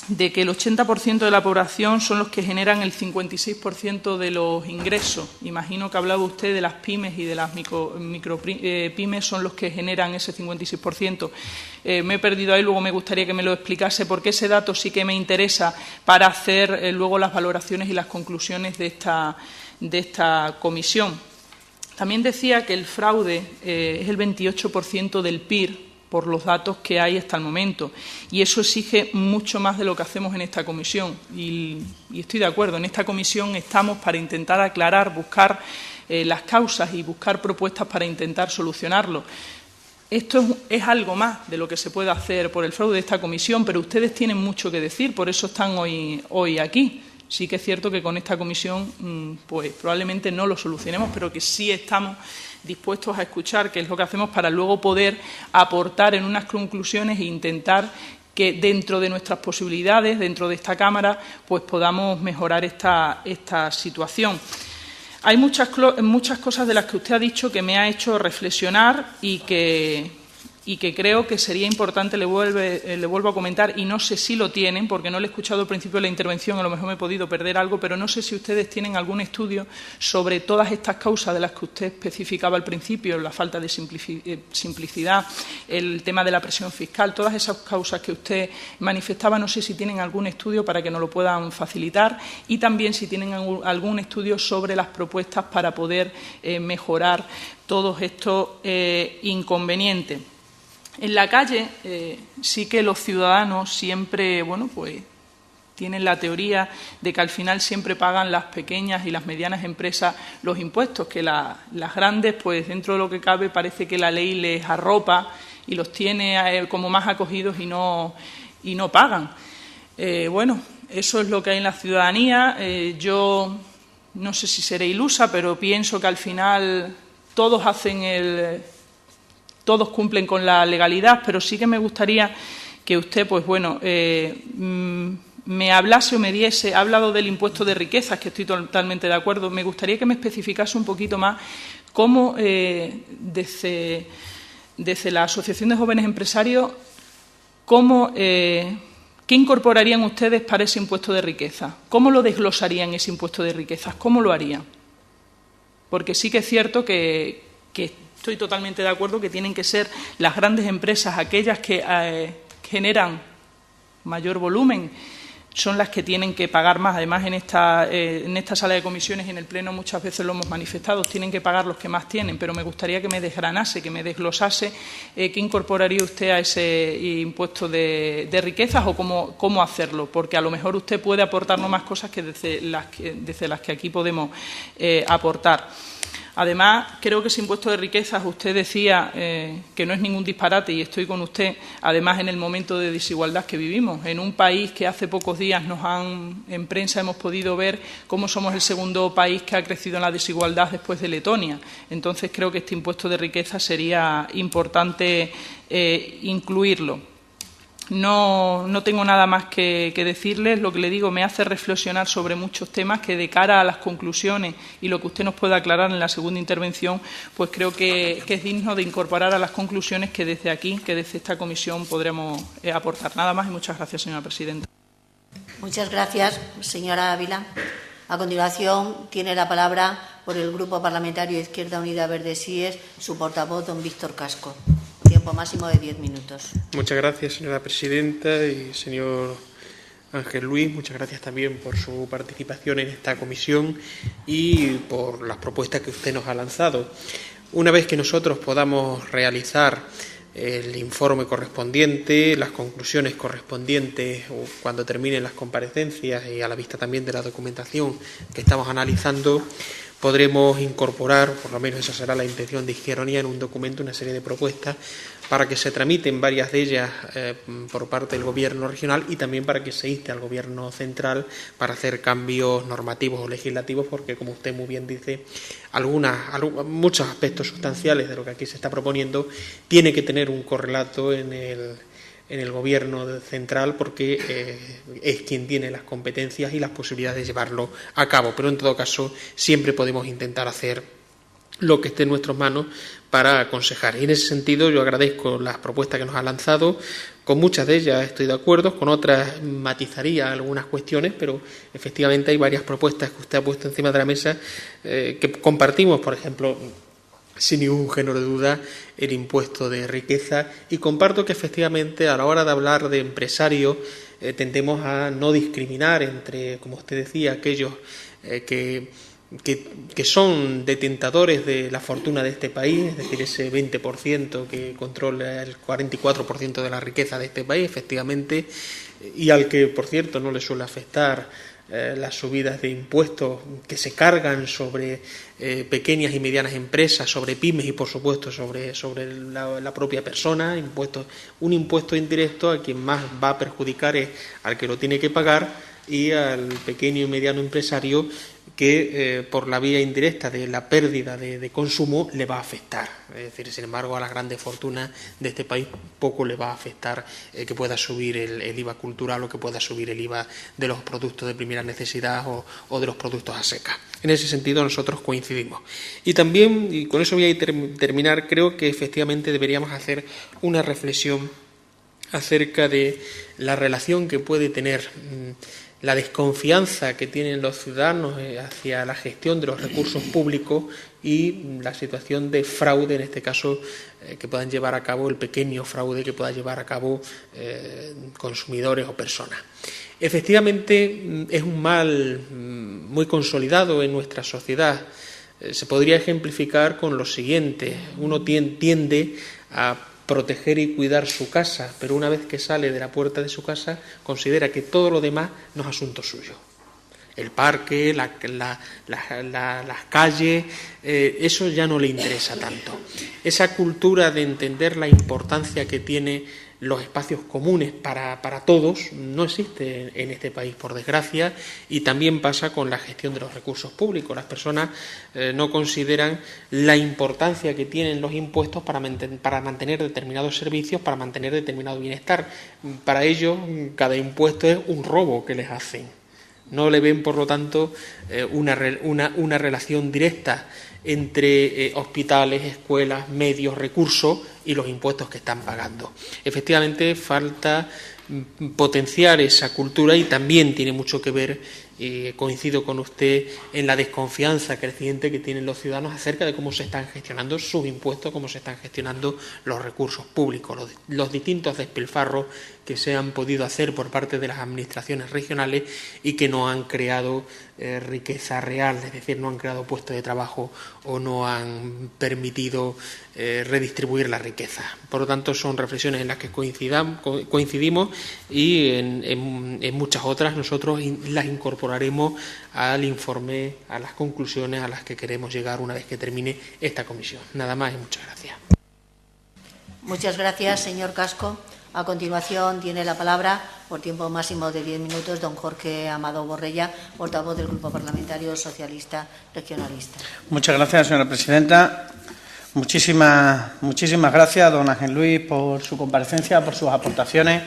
de que el 80% de la población son los que generan el 56% de los ingresos. Imagino que hablaba usted de las pymes y de las micropymes son los que generan ese 56%. Me he perdido ahí, luego me gustaría que me lo explicase, porque ese dato sí que me interesa para hacer luego las valoraciones y las conclusiones de esta comisión. También decía que el fraude es el 28% del PIR, por los datos que hay hasta el momento. Y eso exige mucho más de lo que hacemos en esta comisión. Y estoy de acuerdo, en esta comisión estamos para intentar aclarar, buscar las causas y buscar propuestas para intentar solucionarlo. Esto es algo más de lo que se puede hacer por el fraude de esta comisión, pero ustedes tienen mucho que decir, por eso están hoy aquí. Sí que es cierto que con esta comisión pues probablemente no lo solucionemos, pero que sí estamos dispuestos a escuchar, que es lo que hacemos para luego poder aportar en unas conclusiones e intentar que dentro de nuestras posibilidades, dentro de esta Cámara, pues podamos mejorar esta situación. Hay muchas cosas de las que usted ha dicho que me ha hecho reflexionar y que creo que sería importante, le vuelvo a comentar, y no sé si lo tienen, porque no le he escuchado al principio de la intervención, a lo mejor me he podido perder algo, pero no sé si ustedes tienen algún estudio sobre todas estas causas de las que usted especificaba al principio, la falta de simplicidad, el tema de la presión fiscal, todas esas causas que usted manifestaba, no sé si tienen algún estudio para que nos lo puedan facilitar y también si tienen algún estudio sobre las propuestas para poder mejorar todos estos inconvenientes. En la calle sí que los ciudadanos siempre, pues tienen la teoría de que al final siempre pagan las pequeñas y las medianas empresas los impuestos, que las grandes, pues dentro de lo que cabe, parece que la ley les arropa y los tiene como más acogidos y no pagan. Eso es lo que hay en la ciudadanía. Yo no sé si seré ilusa, pero pienso que al final todos cumplen con la legalidad, pero sí que me gustaría que usted, me hablase o me diese, ha hablado del impuesto de riquezas, que estoy totalmente de acuerdo, me gustaría que me especificase un poquito más cómo desde la Asociación de Jóvenes Empresarios, ¿qué incorporarían ustedes para ese impuesto de riqueza? ¿Cómo lo desglosarían ese impuesto de riquezas? ¿Cómo lo harían? Porque sí que es cierto que estoy totalmente de acuerdo que tienen que ser las grandes empresas, aquellas que generan mayor volumen, son las que tienen que pagar más. Además, en esta sala de comisiones y en el Pleno muchas veces lo hemos manifestado, tienen que pagar los que más tienen, pero me gustaría que me desgranase, que me desglosase qué incorporaría usted a ese impuesto de riquezas o cómo hacerlo, porque a lo mejor usted puede aportarnos más cosas que desde las que aquí podemos aportar. Además, creo que ese impuesto de riquezas, usted decía que no es ningún disparate y estoy con usted, además en el momento de desigualdad que vivimos, en un país que hace pocos días en prensa hemos podido ver cómo somos el segundo país que ha crecido en la desigualdad después de Letonia. Entonces, creo que este impuesto de riquezas sería importante incluirlo. No tengo nada más que decirles. Lo que le digo me hace reflexionar sobre muchos temas que de cara a las conclusiones y lo que usted nos pueda aclarar en la segunda intervención, pues creo que es digno de incorporar a las conclusiones que desde aquí, que desde esta comisión podremos aportar. Nada más y muchas gracias, señora presidenta. Muchas gracias, señora Ávila. A continuación, tiene la palabra por el Grupo Parlamentario Izquierda Unida Verde Sies su portavoz, don Víctor Casco. Tiempo máximo de 10 minutos. Muchas gracias, señora presidenta y señor Ángel Luis. Muchas gracias también por su participación en esta comisión y por las propuestas que usted nos ha lanzado. Una vez que nosotros podamos realizar el informe correspondiente, las conclusiones correspondientes cuando terminen las comparecencias y a la vista también de la documentación que estamos analizando, podremos incorporar, por lo menos esa será la intención de Izquierda Unida, en un documento una serie de propuestas para que se tramiten varias de ellas por parte del Gobierno regional y también para que se inste al Gobierno central para hacer cambios normativos o legislativos, porque, como usted muy bien dice, muchos aspectos sustanciales de lo que aquí se está proponiendo tiene que tener un correlato en el Gobierno central, porque es quien tiene las competencias y las posibilidades de llevarlo a cabo. Pero, en todo caso, siempre podemos intentar hacer lo que esté en nuestras manos para aconsejar. Y en ese sentido yo agradezco las propuestas que nos ha lanzado Con muchas de ellas estoy de acuerdo, con otras matizaría algunas cuestiones, pero efectivamente hay varias propuestas que usted ha puesto encima de la mesa que compartimos, por ejemplo, sin ningún género de duda, el impuesto de riqueza, y comparto que efectivamente a la hora de hablar de empresarios tendemos a no discriminar entre, como usted decía, aquellos que son detentadores de la fortuna de este país, es decir, ese 20% que controla el 44% de la riqueza de este país, efectivamente, y al que, por cierto, no le suele afectar las subidas de impuestos que se cargan sobre pequeñas y medianas empresas, sobre pymes y, por supuesto, sobre la propia persona. Un impuesto indirecto a quien más va a perjudicar es al que lo tiene que pagar y al pequeño y mediano empresario que por la vía indirecta de la pérdida de consumo le va a afectar. Es decir, sin embargo, a las grandes fortunas de este país poco le va a afectar que pueda subir el IVA cultural o que pueda subir el IVA de los productos de primera necesidad o de los productos a seca. En ese sentido nosotros coincidimos. Y también, y con eso voy a terminar, creo que efectivamente deberíamos hacer una reflexión acerca de la relación que puede tener la desconfianza que tienen los ciudadanos hacia la gestión de los recursos públicos y la situación de fraude, en este caso, que puedan llevar a cabo, el pequeño fraude que pueda llevar a cabo consumidores o personas. Efectivamente, es un mal muy consolidado en nuestra sociedad. Se podría ejemplificar con lo siguiente: uno tiende a proteger y cuidar su casa, pero una vez que sale de la puerta de su casa considera que todo lo demás no es asunto suyo. El parque, las calles, eso ya no le interesa tanto. Esa cultura de entender la importancia que tiene los espacios comunes para todos no existe en este país, por desgracia, y también pasa con la gestión de los recursos públicos. Las personas no consideran la importancia que tienen los impuestos para mantener determinados servicios, para mantener determinado bienestar. Para ellos, cada impuesto es un robo que les hacen. No le ven, por lo tanto, una relación directa entre hospitales, escuelas, medios, recursos y los impuestos que están pagando. Efectivamente, falta potenciar esa cultura y también tiene mucho que ver, coincido con usted, en la desconfianza creciente que tienen los ciudadanos acerca de cómo se están gestionando sus impuestos, cómo se están gestionando los recursos públicos, los distintos despilfarros que se han podido hacer por parte de las administraciones regionales y que no han creado riqueza real, es decir, no han creado puestos de trabajo o no han permitido redistribuir la riqueza. Por lo tanto, son reflexiones en las que coincidimos y en muchas otras nosotros las incorporaremos al informe, a las conclusiones a las que queremos llegar una vez que termine esta comisión. Nada más y muchas gracias. Muchas gracias, señor Casco. A continuación tiene la palabra, por tiempo máximo de 10 minutos, don Jorge Amado Borrella, portavoz del Grupo Parlamentario Socialista Regionalista. Muchas gracias, señora presidenta. Muchísimas gracias, don Ángel Luis, por su comparecencia, por sus aportaciones.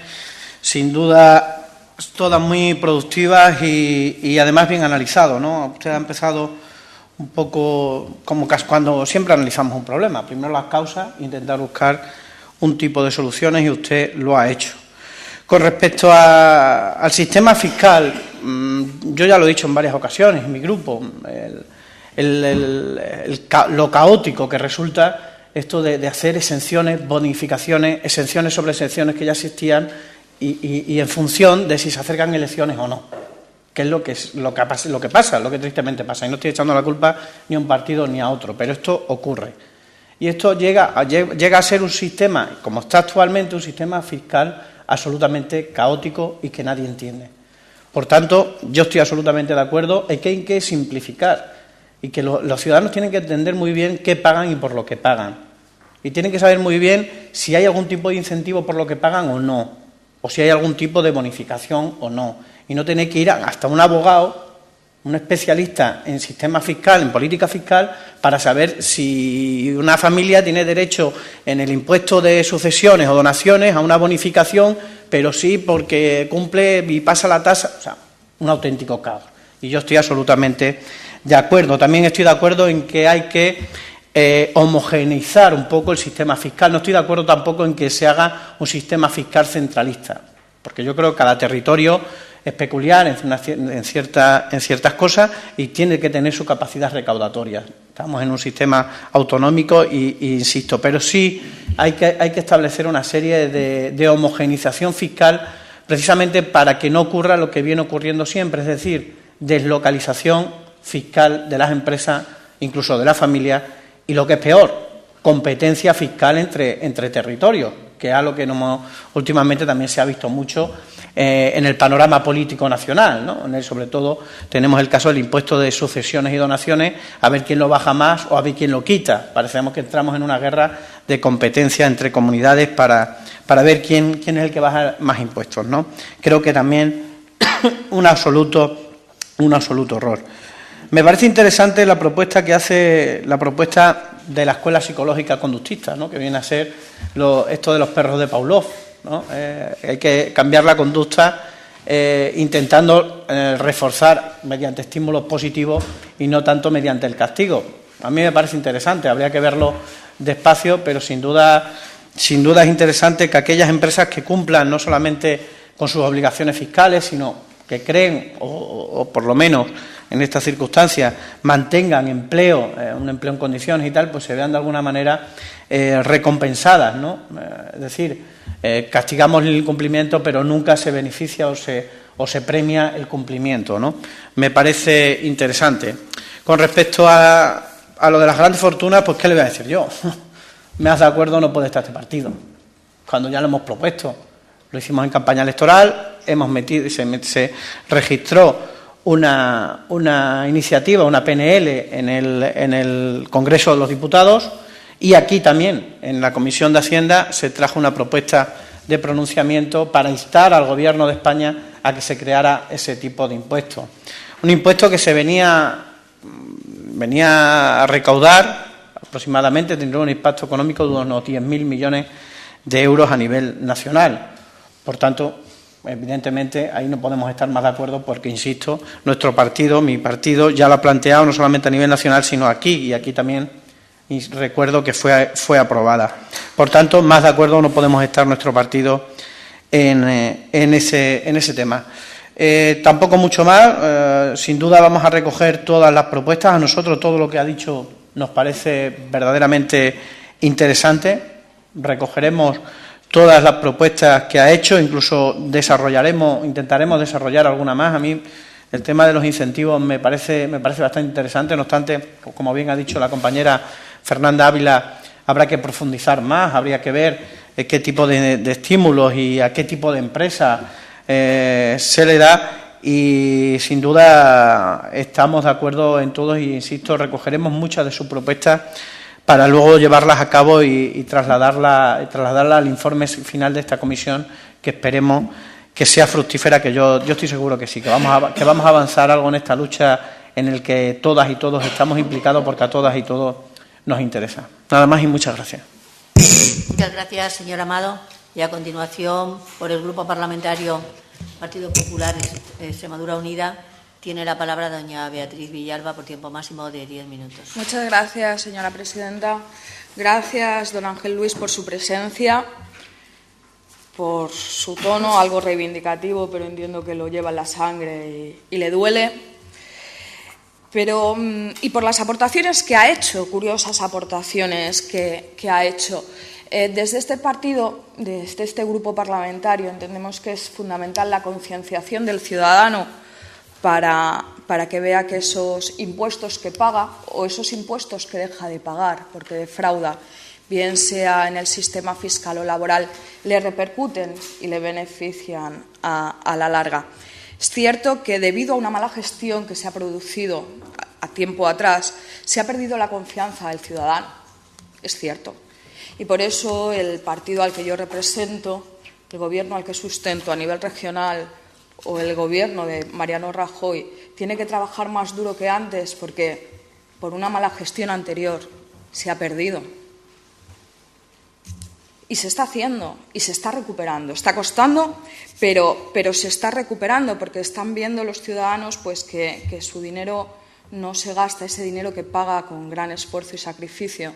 Sin duda, todas muy productivas y además bien analizado, ¿no? Usted ha empezado un poco como cuando siempre analizamos un problema. Primero las causas, intentar buscar un tipo de soluciones y usted lo ha hecho. Con respecto al sistema fiscal, yo ya lo he dicho en varias ocasiones en mi grupo, lo caótico que resulta esto de hacer exenciones, bonificaciones, exenciones sobre exenciones que ya existían y en función de si se acercan elecciones o no, que es lo que pasa, lo que tristemente pasa. Y no estoy echando la culpa ni a un partido ni a otro, pero esto ocurre. Y esto llega a ser un sistema, como está actualmente, un sistema fiscal absolutamente caótico y que nadie entiende. Por tanto, yo estoy absolutamente de acuerdo en que hay que simplificar y que los ciudadanos tienen que entender muy bien qué pagan y por lo que pagan. Y tienen que saber muy bien si hay algún tipo de incentivo por lo que pagan o no, o si hay algún tipo de bonificación o no. Y no tener que ir hasta un abogado, un especialista en sistema fiscal, en política fiscal, para saber si una familia tiene derecho en el impuesto de sucesiones o donaciones a una bonificación, pero sí porque cumple y pasa la tasa. O sea, un auténtico caos. Y yo estoy absolutamente de acuerdo. También estoy de acuerdo en que hay que homogeneizar un poco el sistema fiscal. No estoy de acuerdo tampoco en que se haga un sistema fiscal centralista, porque yo creo que cada territorio es peculiar en ciertas cosas y tiene que tener su capacidad recaudatoria. Estamos en un sistema autonómico y insisto, pero sí hay que establecer una serie de homogeneización fiscal precisamente para que no ocurra lo que viene ocurriendo siempre, es decir, deslocalización fiscal de las empresas, incluso de las familias, y lo que es peor, competencia fiscal entre territorios, que es algo que últimamente también se ha visto mucho en el panorama político nacional, ¿no? Sobre todo tenemos el caso del impuesto de sucesiones y donaciones, a ver quién lo baja más o a ver quién lo quita. Parecemos que entramos en una guerra de competencia entre comunidades para ver quién es el que baja más impuestos, ¿no? Creo que también un absoluto horror. Me parece interesante la propuesta que hace de la escuela psicológica conductista, ¿no? Que viene a ser esto de los perros de Pavlov, ¿no? Hay que cambiar la conducta intentando reforzar mediante estímulos positivos y no tanto mediante el castigo. A mí me parece interesante, habría que verlo despacio, pero sin duda es interesante que aquellas empresas que cumplan no solamente con sus obligaciones fiscales, sino que creen, o por lo menos en estas circunstancias, mantengan empleo, un empleo en condiciones y tal, pues se vean de alguna manera recompensadas, ¿no? Es decir, castigamos el incumplimiento, pero nunca se beneficia o se premia el cumplimiento, ¿no? Me parece interesante. Con respecto a lo de las grandes fortunas, pues ¿qué le voy a decir yo? Me has de acuerdo, no puede estar este partido, cuando ya lo hemos propuesto. Lo hicimos en campaña electoral, se registró una iniciativa, una PNL en el Congreso de los Diputados, y aquí también, en la Comisión de Hacienda, se trajo una propuesta de pronunciamiento para instar al Gobierno de España a que se creara ese tipo de impuesto. Un impuesto que se venía a recaudar aproximadamente, tendría un impacto económico de unos 10.000 millones de euros a nivel nacional. Por tanto, evidentemente, ahí no podemos estar más de acuerdo porque, insisto, mi partido, ya lo ha planteado no solamente a nivel nacional, sino aquí, y aquí también recuerdo que fue aprobada. Por tanto, más de acuerdo no podemos estar nuestro partido en ese tema. Tampoco mucho más. Sin duda vamos a recoger todas las propuestas. A nosotros todo lo que ha dicho nos parece verdaderamente interesante. Recogeremos todas las propuestas que ha hecho, incluso intentaremos desarrollar alguna más. A mí el tema de los incentivos me parece bastante interesante. No obstante, como bien ha dicho la compañera Fernanda Ávila, habrá que profundizar más, habría que ver qué tipo de estímulos y a qué tipo de empresa se le da, y sin duda estamos de acuerdo en todos y, insisto, recogeremos muchas de sus propuestas para luego llevarlas a cabo y trasladarla al informe final de esta comisión, que esperemos que sea fructífera, que yo estoy seguro que sí, que vamos a avanzar algo en esta lucha en el que todas y todos estamos implicados, porque a todas y todos nos interesa. Nada más y muchas gracias. Muchas gracias, señor Amado. Y a continuación, por el Grupo Parlamentario Partido Popular Extremadura Unida, tiene la palabra doña Beatriz Villalba por tiempo máximo de 10 minutos. Muchas gracias, señora presidenta. Gracias, don Ángel Luis, por su presencia, por su tono algo reivindicativo, pero entiendo que lo lleva en la sangre y le duele. Y por las aportaciones que ha hecho, curiosas aportaciones que ha hecho. Desde este partido, desde este grupo parlamentario, entendemos que es fundamental la concienciación del ciudadano para que vea que esos impuestos que paga o esos impuestos que deja de pagar porque defrauda, bien sea en el sistema fiscal o laboral, le repercuten y le benefician a la larga. Es cierto que debido a una mala gestión que se ha producido a tiempo atrás, se ha perdido la confianza del ciudadano. Es cierto. Y por eso el partido al que yo represento, el Gobierno al que sustento a nivel regional o el Gobierno de Mariano Rajoy, tiene que trabajar más duro que antes porque por una mala gestión anterior se ha perdido. Y se está haciendo y se está recuperando. Está costando, pero se está recuperando porque están viendo los ciudadanos pues que su dinero no se gasta ese dinero que paga con gran esfuerzo y sacrificio,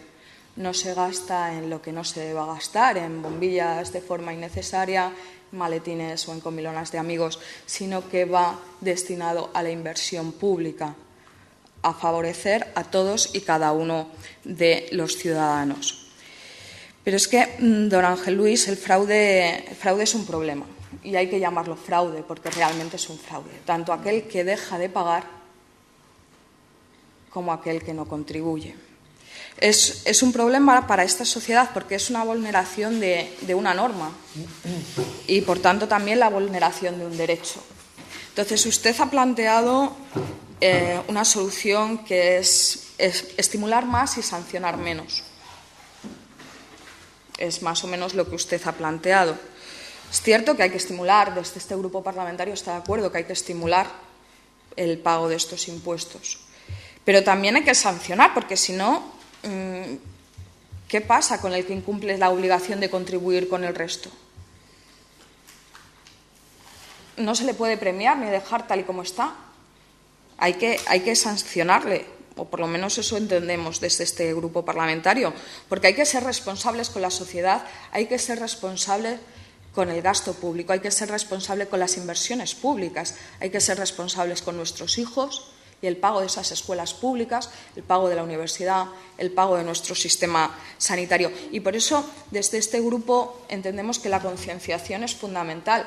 no se gasta en lo que no se deba gastar, en bombillas de forma innecesaria, maletines o en comilonas de amigos, sino que va destinado a la inversión pública, a favorecer a todos y cada uno de los ciudadanos. Pero es que, don Ángel Luis, el fraude es un problema y hay que llamarlo fraude porque realmente es un fraude, tanto aquel que deja de pagar como aquel que no contribuye. Es un problema para esta sociedad porque es una vulneración de una norma y, por tanto, también la vulneración de un derecho. Entonces, usted ha planteado una solución que es estimular más y sancionar menos. Es más o menos lo que usted ha planteado. Es cierto que hay que estimular, desde este grupo parlamentario está de acuerdo que hay que estimular el pago de estos impuestos. Pero también hay que sancionar, porque si no, ¿qué pasa con el que incumple la obligación de contribuir con el resto? No se le puede premiar ni dejar tal y como está. Hay que sancionarle, o por lo menos eso entendemos desde este grupo parlamentario, porque hay que ser responsables con la sociedad, hay que ser responsables con el gasto público, hay que ser responsables con las inversiones públicas, hay que ser responsables con nuestros hijos y el pago de esas escuelas públicas, el pago de la universidad, el pago de nuestro sistema sanitario. Y por eso, desde este grupo, entendemos que la concienciación es fundamental,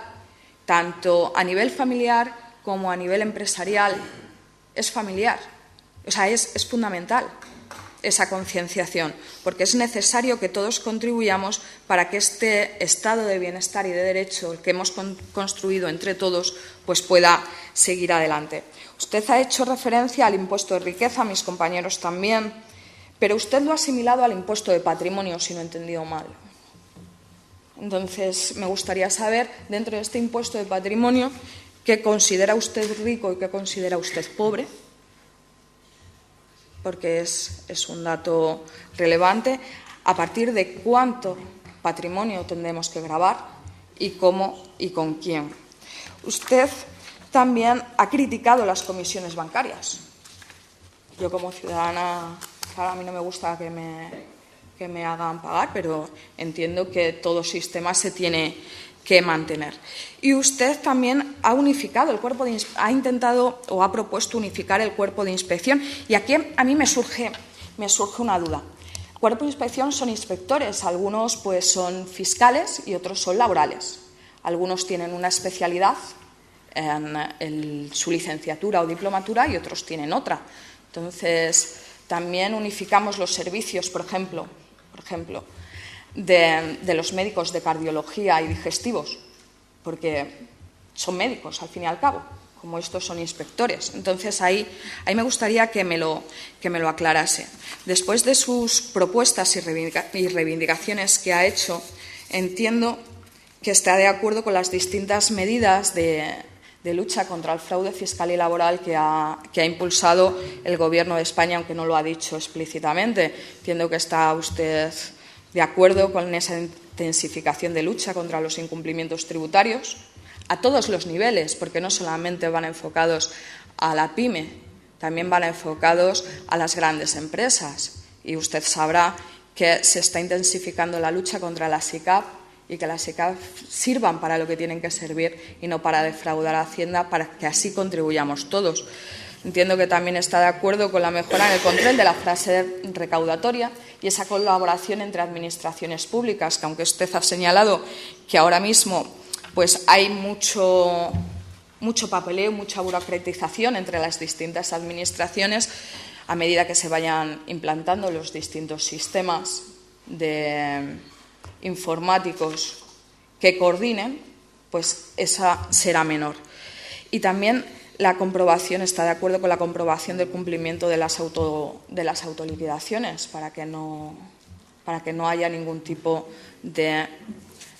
tanto a nivel familiar como a nivel empresarial. Es familiar, o sea, es fundamental esa concienciación, porque es necesario que todos contribuyamos para que este estado de bienestar y de derecho que hemos construido entre todos pues pueda seguir adelante. Usted ha hecho referencia al impuesto de riqueza, mis compañeros también, pero usted lo ha asimilado al impuesto de patrimonio, si no he entendido mal. Entonces, me gustaría saber, dentro de este impuesto de patrimonio, ¿qué considera usted rico y qué considera usted pobre? Porque es un dato relevante. ¿A partir de cuánto patrimonio tendremos que gravar y cómo y con quién? Usted también ha criticado las comisiones bancarias. Yo, como ciudadana, claro, a mí no me gusta que me hagan pagar, pero entiendo que todo sistema se tiene que mantener. Y usted también ha unificado el cuerpo ha intentado o ha propuesto unificar el cuerpo de inspección. Y aquí a mí me surge una duda. El cuerpo de inspección son inspectores, algunos pues son fiscales y otros son laborales. Algunos tienen una especialidad en su licenciatura o diplomatura y otros tienen otra. Entonces, también unificamos los servicios, por ejemplo, de los médicos de cardiología y digestivos, porque son médicos, al fin y al cabo, como estos son inspectores. Entonces, ahí me gustaría que me lo aclarase. Después de sus propuestas y reivindicaciones que ha hecho, entiendo que está de acuerdo con las distintas medidas de lucha contra el fraude fiscal y laboral que ha impulsado el Gobierno de España, aunque no lo ha dicho explícitamente. Entiendo que está usted de acuerdo con esa intensificación de lucha contra los incumplimientos tributarios a todos los niveles, porque no solamente van enfocados a la pyme, también van enfocados a las grandes empresas. Y usted sabrá que se está intensificando la lucha contra la SICAV y que las SICAV sirvan para lo que tienen que servir y no para defraudar a Hacienda, para que así contribuyamos todos. Entiendo que también está de acuerdo con la mejora en el control de la fase recaudatoria y esa colaboración entre administraciones públicas, que aunque usted ha señalado que ahora mismo pues hay mucho papeleo, mucha burocratización entre las distintas administraciones, a medida que se vayan implantando los distintos sistemas informáticos que coordinen, pues esa será menor. Y también está de acuerdo con la comprobación del cumplimiento de las autoliquidaciones para que no haya ningún tipo de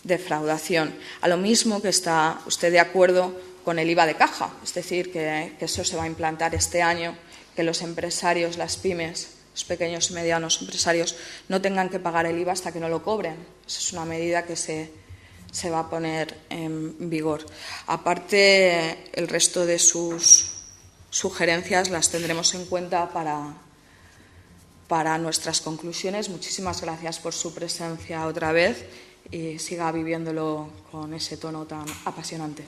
defraudación. A lo mismo que está usted de acuerdo con el IVA de caja, es decir, que eso se va a implantar este año, que los empresarios, las pymes, los pequeños y medianos empresarios no tengan que pagar el IVA hasta que no lo cobren. Esa es una medida que se va a poner en vigor. Aparte, el resto de sus sugerencias las tendremos en cuenta para nuestras conclusiones. Muchísimas gracias por su presencia otra vez y siga viviéndolo con ese tono tan apasionante.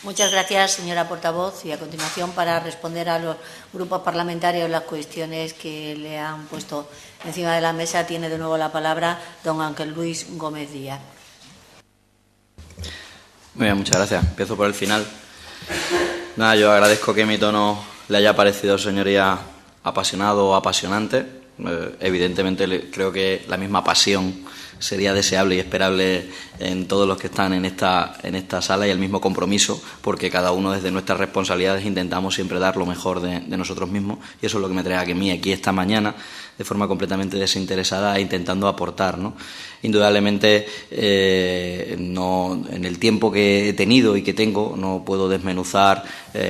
Muchas gracias, señora portavoz. Y a continuación, para responder a los grupos parlamentarios las cuestiones que le han puesto encima de la mesa, tiene de nuevo la palabra don Ángel Luis Gómez Díaz. Muy bien, muchas gracias. Empiezo por el final. Nada, yo agradezco que mi tono le haya parecido, señoría, apasionado o apasionante. Evidentemente, creo que la misma pasión sería deseable y esperable en todos los que están en esta sala, y el mismo compromiso, porque cada uno desde nuestras responsabilidades intentamos siempre dar lo mejor de nosotros mismos, y eso es lo que me trae aquí esta mañana de forma completamente desinteresada e intentando aportar, ¿no? Indudablemente, no, en el tiempo que he tenido y que tengo, no puedo desmenuzar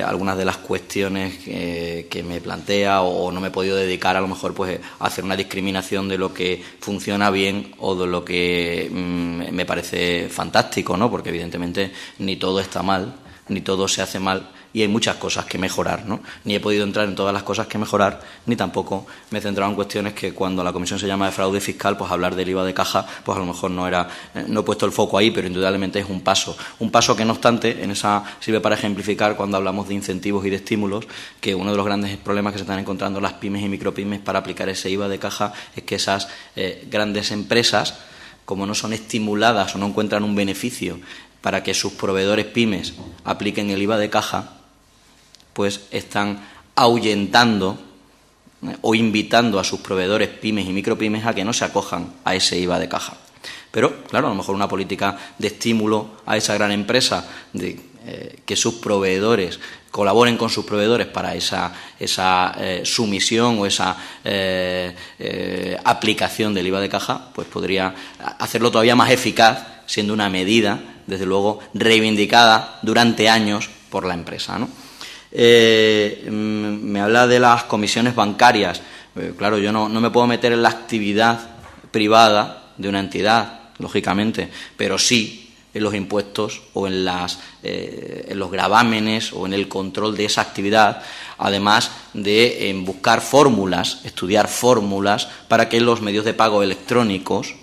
algunas de las cuestiones que me plantea, o no me he podido dedicar a lo mejor pues a hacer una discriminación de lo que funciona bien o de lo que me parece fantástico, ¿no? Porque evidentemente ni todo está mal, ni todo se hace mal, y hay muchas cosas que mejorar, ¿no? Ni he podido entrar en todas las cosas que mejorar, ni tampoco me he centrado en cuestiones que, cuando la comisión se llama de fraude fiscal, pues hablar del IVA de caja, pues a lo mejor no he puesto el foco ahí, pero indudablemente es un paso que, no obstante, sirve para ejemplificar, cuando hablamos de incentivos y de estímulos, que uno de los grandes problemas que se están encontrando las pymes y micropymes para aplicar ese IVA de caja es que esas grandes empresas, como no son estimuladas o no encuentran un beneficio para que sus proveedores pymes apliquen el IVA de caja, pues están ahuyentando o invitando a sus proveedores pymes y micropymes a que no se acojan a ese IVA de caja. Pero, claro, a lo mejor una política de estímulo a esa gran empresa, de que sus proveedores colaboren con sus proveedores para esa sumisión o esa aplicación del IVA de caja, pues podría hacerlo todavía más eficaz, siendo una medida, desde luego, reivindicada durante años por la empresa, ¿no? Me habla de las comisiones bancarias. Claro, yo no me puedo meter en la actividad privada de una entidad, lógicamente, pero sí en los impuestos o en los gravámenes o en el control de esa actividad, además de buscar fórmulas, estudiar fórmulas para que los medios de pago electrónicos,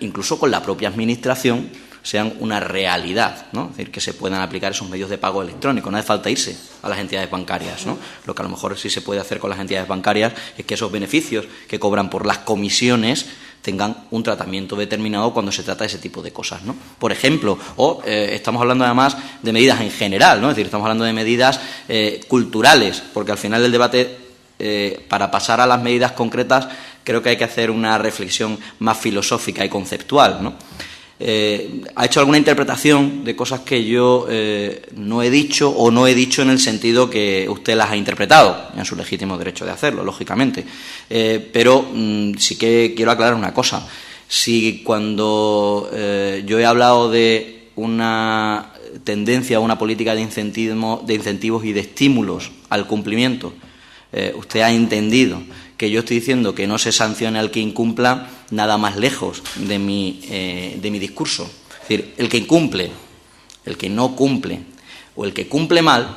incluso con la propia administración, sean una realidad, ¿no? Es decir, que se puedan aplicar esos medios de pago electrónicos. No hace falta irse a las entidades bancarias, ¿no? Lo que a lo mejor sí se puede hacer con las entidades bancarias es que esos beneficios que cobran por las comisiones tengan un tratamiento determinado cuando se trata de ese tipo de cosas, ¿no? Por ejemplo, estamos hablando además de medidas en general, ¿no? Es decir, estamos hablando de medidas culturales, porque al final del debate, para pasar a las medidas concretas, creo que hay que hacer una reflexión más filosófica y conceptual, ¿no? Ha hecho alguna interpretación de cosas que yo no he dicho, o no he dicho en el sentido que usted las ha interpretado, en su legítimo derecho de hacerlo, lógicamente. Pero sí que quiero aclarar una cosa. Si cuando yo he hablado de una tendencia, una política de incentivos y de estímulos al cumplimiento, usted ha entendido que yo estoy diciendo que no se sancione al que incumpla, nada más lejos de mi discurso. Es decir, el que incumple, el que no cumple o el que cumple mal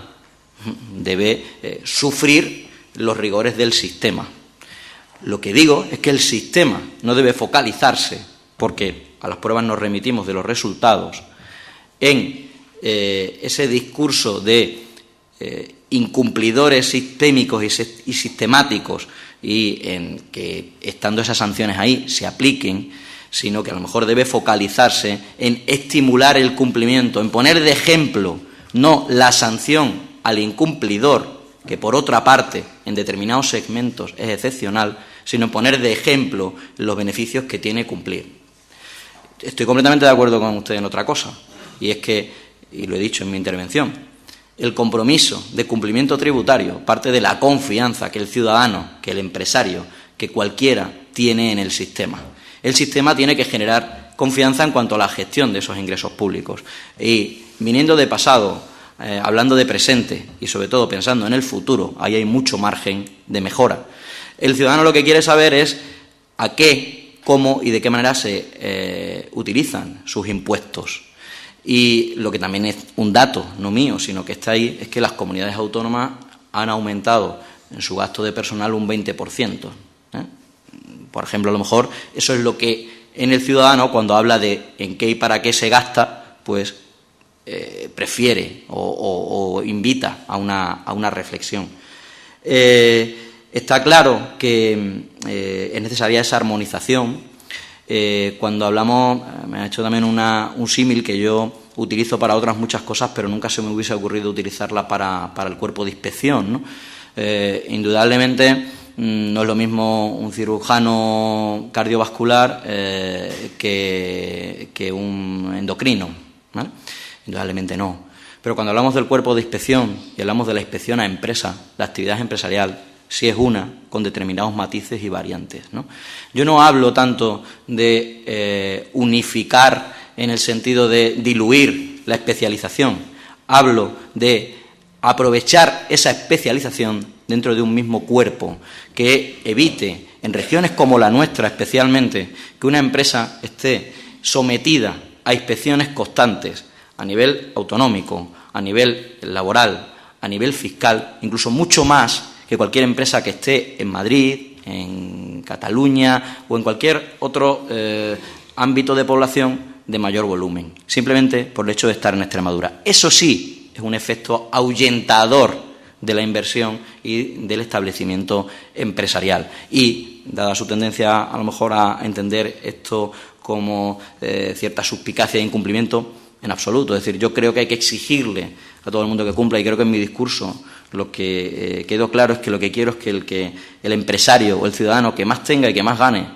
debe sufrir los rigores del sistema. Lo que digo es que el sistema no debe focalizarse, porque a las pruebas nos remitimos de los resultados, en ese discurso de incumplidores sistémicos y sistemáticos, y en que, estando esas sanciones ahí, se apliquen, sino que a lo mejor debe focalizarse en estimular el cumplimiento, en poner de ejemplo no la sanción al incumplidor, que por otra parte en determinados segmentos es excepcional, sino en poner de ejemplo los beneficios que tiene cumplir. Estoy completamente de acuerdo con usted en otra cosa, y es que, y lo he dicho en mi intervención, el compromiso de cumplimiento tributario parte de la confianza que el ciudadano, que el empresario, que cualquiera tiene en el sistema. El sistema tiene que generar confianza en cuanto a la gestión de esos ingresos públicos. Y viniendo de pasado, hablando de presente y sobre todo pensando en el futuro, ahí hay mucho margen de mejora. El ciudadano lo que quiere saber es a qué, cómo y de qué manera se utilizan sus impuestos. Y lo que también es un dato, no mío, sino que está ahí, es que las comunidades autónomas han aumentado en su gasto de personal un 20%. Por ejemplo, a lo mejor eso es lo que en el ciudadano, cuando habla de en qué y para qué se gasta, pues prefiere o invita a una reflexión. Está claro que es necesaria esa armonización. Cuando hablamos, me ha hecho también un símil que yo utilizo para otras muchas cosas, pero nunca se me hubiese ocurrido utilizarla para el cuerpo de inspección, ¿no? Indudablemente no es lo mismo un cirujano cardiovascular que un endocrino, ¿vale? Indudablemente no. Pero cuando hablamos del cuerpo de inspección y hablamos de la inspección a empresa, la actividad empresarial sí es una, con determinados matices y variantes, ¿no? Yo no hablo tanto de unificar en el sentido de diluir la especialización, hablo de aprovechar esa especialización dentro de un mismo cuerpo, que evite, en regiones como la nuestra especialmente, que una empresa esté sometida a inspecciones constantes a nivel autonómico, a nivel laboral, a nivel fiscal, incluso mucho más que cualquier empresa que esté en Madrid, en Cataluña o en cualquier otro ámbito de población de mayor volumen, simplemente por el hecho de estar en Extremadura. Eso sí es un efecto ahuyentador de la inversión y del establecimiento empresarial. Y, dada su tendencia a lo mejor a entender esto como cierta suspicacia e incumplimiento, en absoluto. Es decir, yo creo que hay que exigirle a todo el mundo que cumpla, y creo que en mi discurso lo que quedó claro es que lo que quiero es que el empresario o el ciudadano que más tenga y que más gane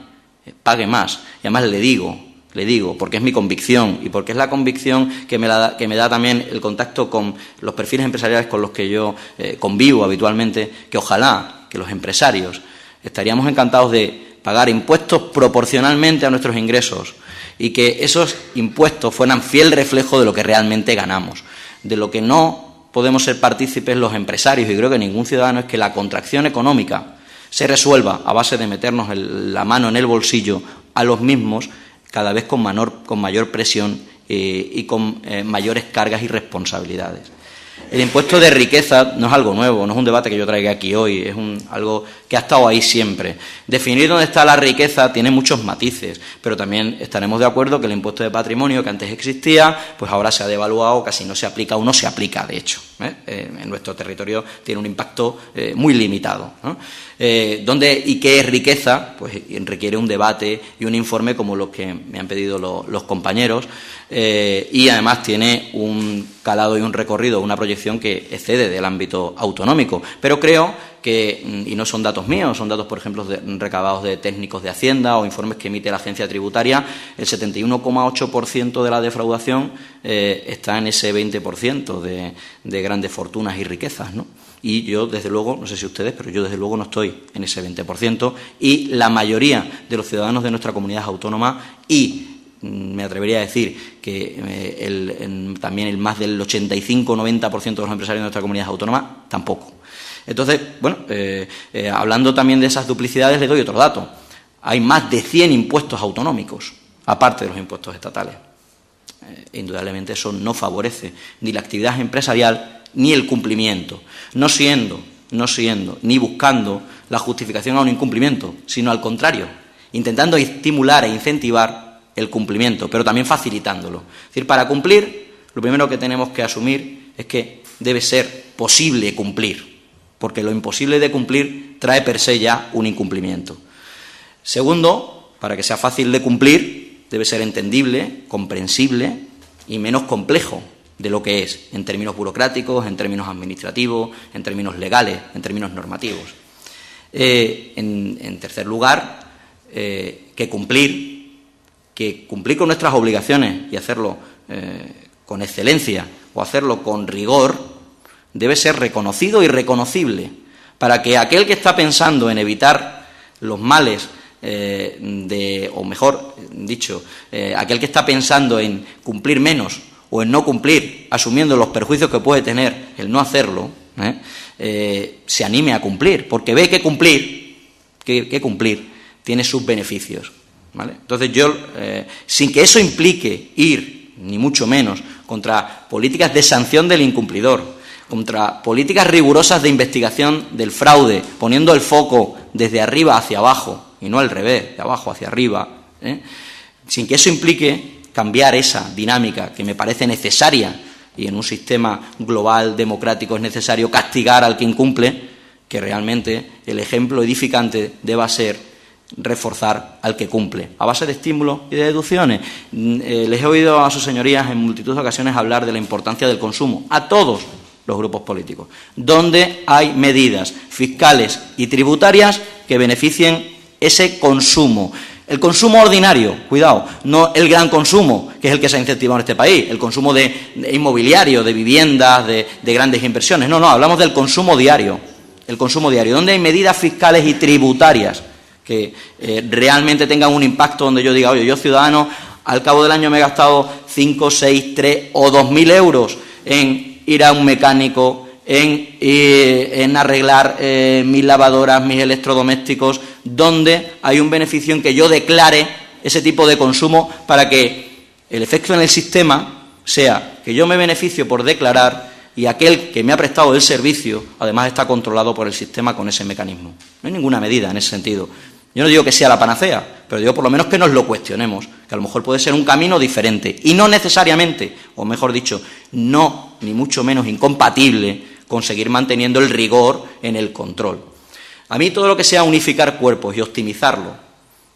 pague más. Y además le digo, porque es mi convicción y porque es la convicción que me da también el contacto con los perfiles empresariales con los que yo convivo habitualmente, que ojalá que los empresarios estaríamos encantados de pagar impuestos proporcionalmente a nuestros ingresos y que esos impuestos fueran fiel reflejo de lo que realmente ganamos. De lo que no podemos ser partícipes los empresarios, y creo que ningún ciudadano, es que la contracción económica se resuelva a base de meternos la mano en el bolsillo a los mismos, cada vez con mayor presión y con mayores cargas y responsabilidades. El impuesto de riqueza no es algo nuevo, no es un debate que yo traiga aquí hoy, es algo que ha estado ahí siempre. Definir dónde está la riqueza tiene muchos matices, pero también estaremos de acuerdo que el impuesto de patrimonio que antes existía, pues ahora se ha devaluado, casi no se aplica o no se aplica, de hecho. En nuestro territorio tiene un impacto muy limitado, ¿no? ¿Y qué es riqueza? Pues requiere un debate y un informe como los que me han pedido los compañeros, y además tiene un calado y un recorrido, una proyección que excede del ámbito autonómico. Pero creo que, y no son datos míos, son datos, por ejemplo, recabados de técnicos de Hacienda o informes que emite la agencia tributaria, el 71,8% de la defraudación está en ese 20% de grandes fortunas y riquezas, ¿no? Y yo, desde luego, no sé si ustedes, pero yo desde luego no estoy en ese 20%, y la mayoría de los ciudadanos de nuestra comunidad autónoma, y me atrevería a decir que también el más del 85-90% de los empresarios de nuestra comunidad autónoma, tampoco. Entonces, bueno, hablando también de esas duplicidades, le doy otro dato. Hay más de 100 impuestos autonómicos, aparte de los impuestos estatales. Indudablemente eso no favorece ni la actividad empresarial ni el cumplimiento, no siendo ni buscando la justificación a un incumplimiento, sino al contrario, intentando estimular e incentivar el cumplimiento, pero también facilitándolo. Es decir, para cumplir, lo primero que tenemos que asumir es que debe ser posible cumplir, porque lo imposible de cumplir trae per se ya un incumplimiento. Segundo, para que sea fácil de cumplir, debe ser entendible, comprensible y menos complejo de lo que es, en términos burocráticos, en términos administrativos, en términos legales, en términos normativos. En tercer lugar, que cumplir con nuestras obligaciones y hacerlo con excelencia o hacerlo con rigor debe ser reconocido y reconocible, para que aquel que está pensando en evitar los males o mejor dicho, aquel que está pensando en cumplir menos o en no cumplir, asumiendo los perjuicios que puede tener el no hacerlo, se anime a cumplir, porque ve que cumplir tiene sus beneficios, ¿vale? Entonces yo, sin que eso implique ir, ni mucho menos, contra políticas de sanción del incumplidor, contra políticas rigurosas de investigación del fraude, poniendo el foco desde arriba hacia abajo, y no al revés, de abajo hacia arriba, sin que eso implique cambiar esa dinámica que me parece necesaria, y en un sistema global democrático es necesario castigar al que incumple, que realmente el ejemplo edificante deba ser reforzar al que cumple, a base de estímulos y de deducciones. Les he oído a sus señorías en multitud de ocasiones hablar de la importancia del consumo, a todos los grupos políticos, donde hay medidas fiscales y tributarias que beneficien ese consumo. El consumo ordinario, cuidado, no el gran consumo, que es el que se ha incentivado en este país, el consumo de inmobiliario, de viviendas, de grandes inversiones. No, hablamos del consumo diario, donde hay medidas fiscales y tributarias que realmente tengan un impacto, donde yo diga, oye, yo ciudadano, al cabo del año me he gastado 5, 6, 3 o 2.000 euros en ir a un mecánico, en arreglar mis lavadoras, mis electrodomésticos, donde hay un beneficio en que yo declare ese tipo de consumo para que el efecto en el sistema sea que yo me beneficio por declarar y aquel que me ha prestado el servicio además está controlado por el sistema con ese mecanismo. No hay ninguna medida en ese sentido. Yo no digo que sea la panacea, pero digo por lo menos que nos lo cuestionemos, que a lo mejor puede ser un camino diferente y no necesariamente, o mejor dicho, no ni mucho menos incompatible con seguir manteniendo el rigor en el control. A mí todo lo que sea unificar cuerpos y optimizarlo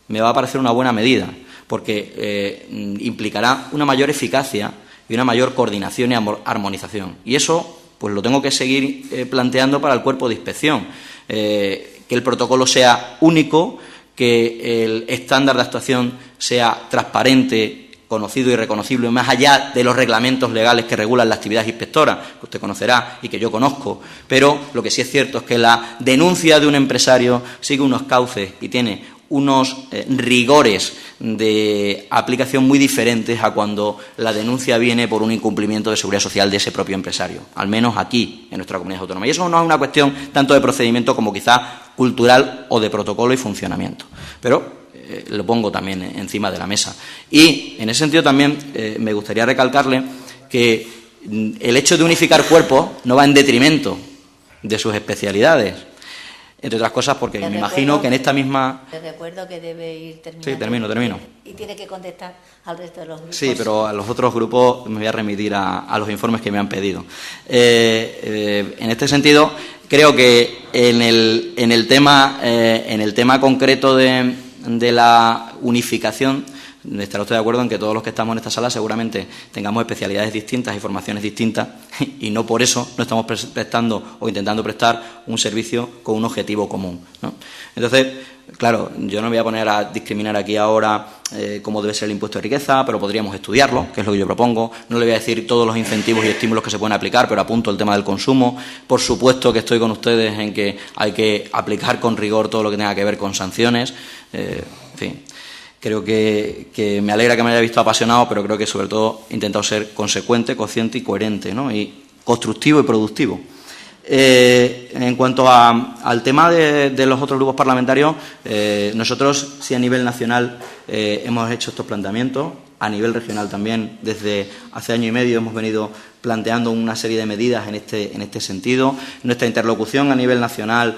me va a parecer una buena medida, porque implicará una mayor eficacia y una mayor coordinación y armonización. Y eso pues lo tengo que seguir planteando para el cuerpo de inspección, que el protocolo sea único, que el estándar de actuación sea transparente, conocido y reconocible, más allá de los reglamentos legales que regulan la actividad inspectora, que usted conocerá y que yo conozco, pero lo que sí es cierto es que la denuncia de un empresario sigue unos cauces y tiene unos rigores de aplicación muy diferentes a cuando la denuncia viene por un incumplimiento de seguridad social de ese propio empresario, al menos aquí, en nuestra comunidad autónoma. Y eso no es una cuestión tanto de procedimiento como quizá cultural o de protocolo y funcionamiento. Pero lo pongo también encima de la mesa. Y en ese sentido también me gustaría recalcarle que el hecho de unificar cuerpos no va en detrimento de sus especialidades. Entre otras cosas porque me imagino que en esta misma... Te recuerdo que debe ir terminando. Sí, termino. Y tiene que contestar al resto de los grupos. Sí, pero a los otros grupos me voy a remitir a los informes que me han pedido. En este sentido, creo que en el tema concreto de la unificación, estará usted de acuerdo en que todos los que estamos en esta sala seguramente tengamos especialidades distintas y formaciones distintas y no por eso no estamos prestando o intentando prestar un servicio con un objetivo común, ¿no? Entonces, claro, yo no me voy a poner a discriminar aquí ahora cómo debe ser el impuesto de riqueza, pero podríamos estudiarlo, que es lo que yo propongo. No le voy a decir todos los incentivos y estímulos que se pueden aplicar, pero apunto el tema del consumo. Por supuesto que estoy con ustedes en que hay que aplicar con rigor todo lo que tenga que ver con sanciones. En fin, creo que me alegra que me haya visto apasionado, pero creo que sobre todo he intentado ser consecuente, consciente y coherente, ¿no? Y constructivo y productivo. En cuanto al tema de los otros grupos parlamentarios, nosotros sí a nivel nacional hemos hecho estos planteamientos, a nivel regional también desde hace año y medio hemos venido planteando una serie de medidas en este sentido. Nuestra interlocución a nivel nacional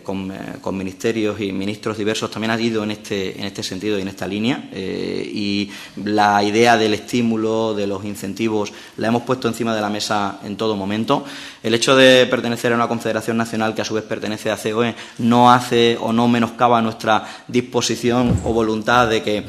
con ministerios y ministros diversos también ha ido en este sentido y en esta línea. Y la idea del estímulo, de los incentivos, la hemos puesto encima de la mesa en todo momento. El hecho de pertenecer a una confederación nacional que a su vez pertenece a COE no hace o no menoscaba nuestra disposición o voluntad de que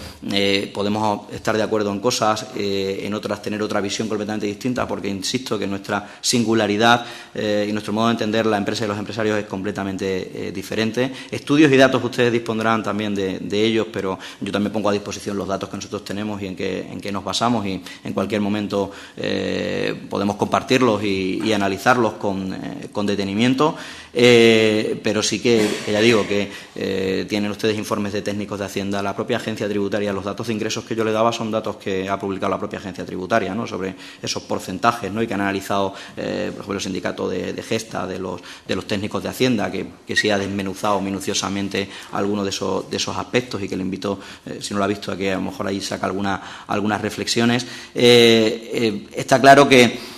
podemos estar de acuerdo en cosas, en otras tener otra visión completamente distinta, porque insisto que nuestra singularidad y nuestro modo de entender la empresa y los empresarios es completamente diferente. Estudios y datos ustedes dispondrán también de ellos, pero yo también pongo a disposición los datos que nosotros tenemos y en qué nos basamos, y en cualquier momento podemos compartirlos y analizarlos con detenimiento. Pero sí que ya digo que tienen ustedes informes de técnicos de Hacienda, la propia agencia tributaria, los datos de ingresos que yo le daba son datos que ha publicado la propia agencia tributaria, ¿no?, sobre esos porcentajes, ¿no? Y que han analizado, por ejemplo, el sindicato de Gesta, de los técnicos de Hacienda, que sí ha desmenuzado minuciosamente algunos de esos aspectos y que le invito, si no lo ha visto, a que a lo mejor ahí saca algunas reflexiones. Está claro que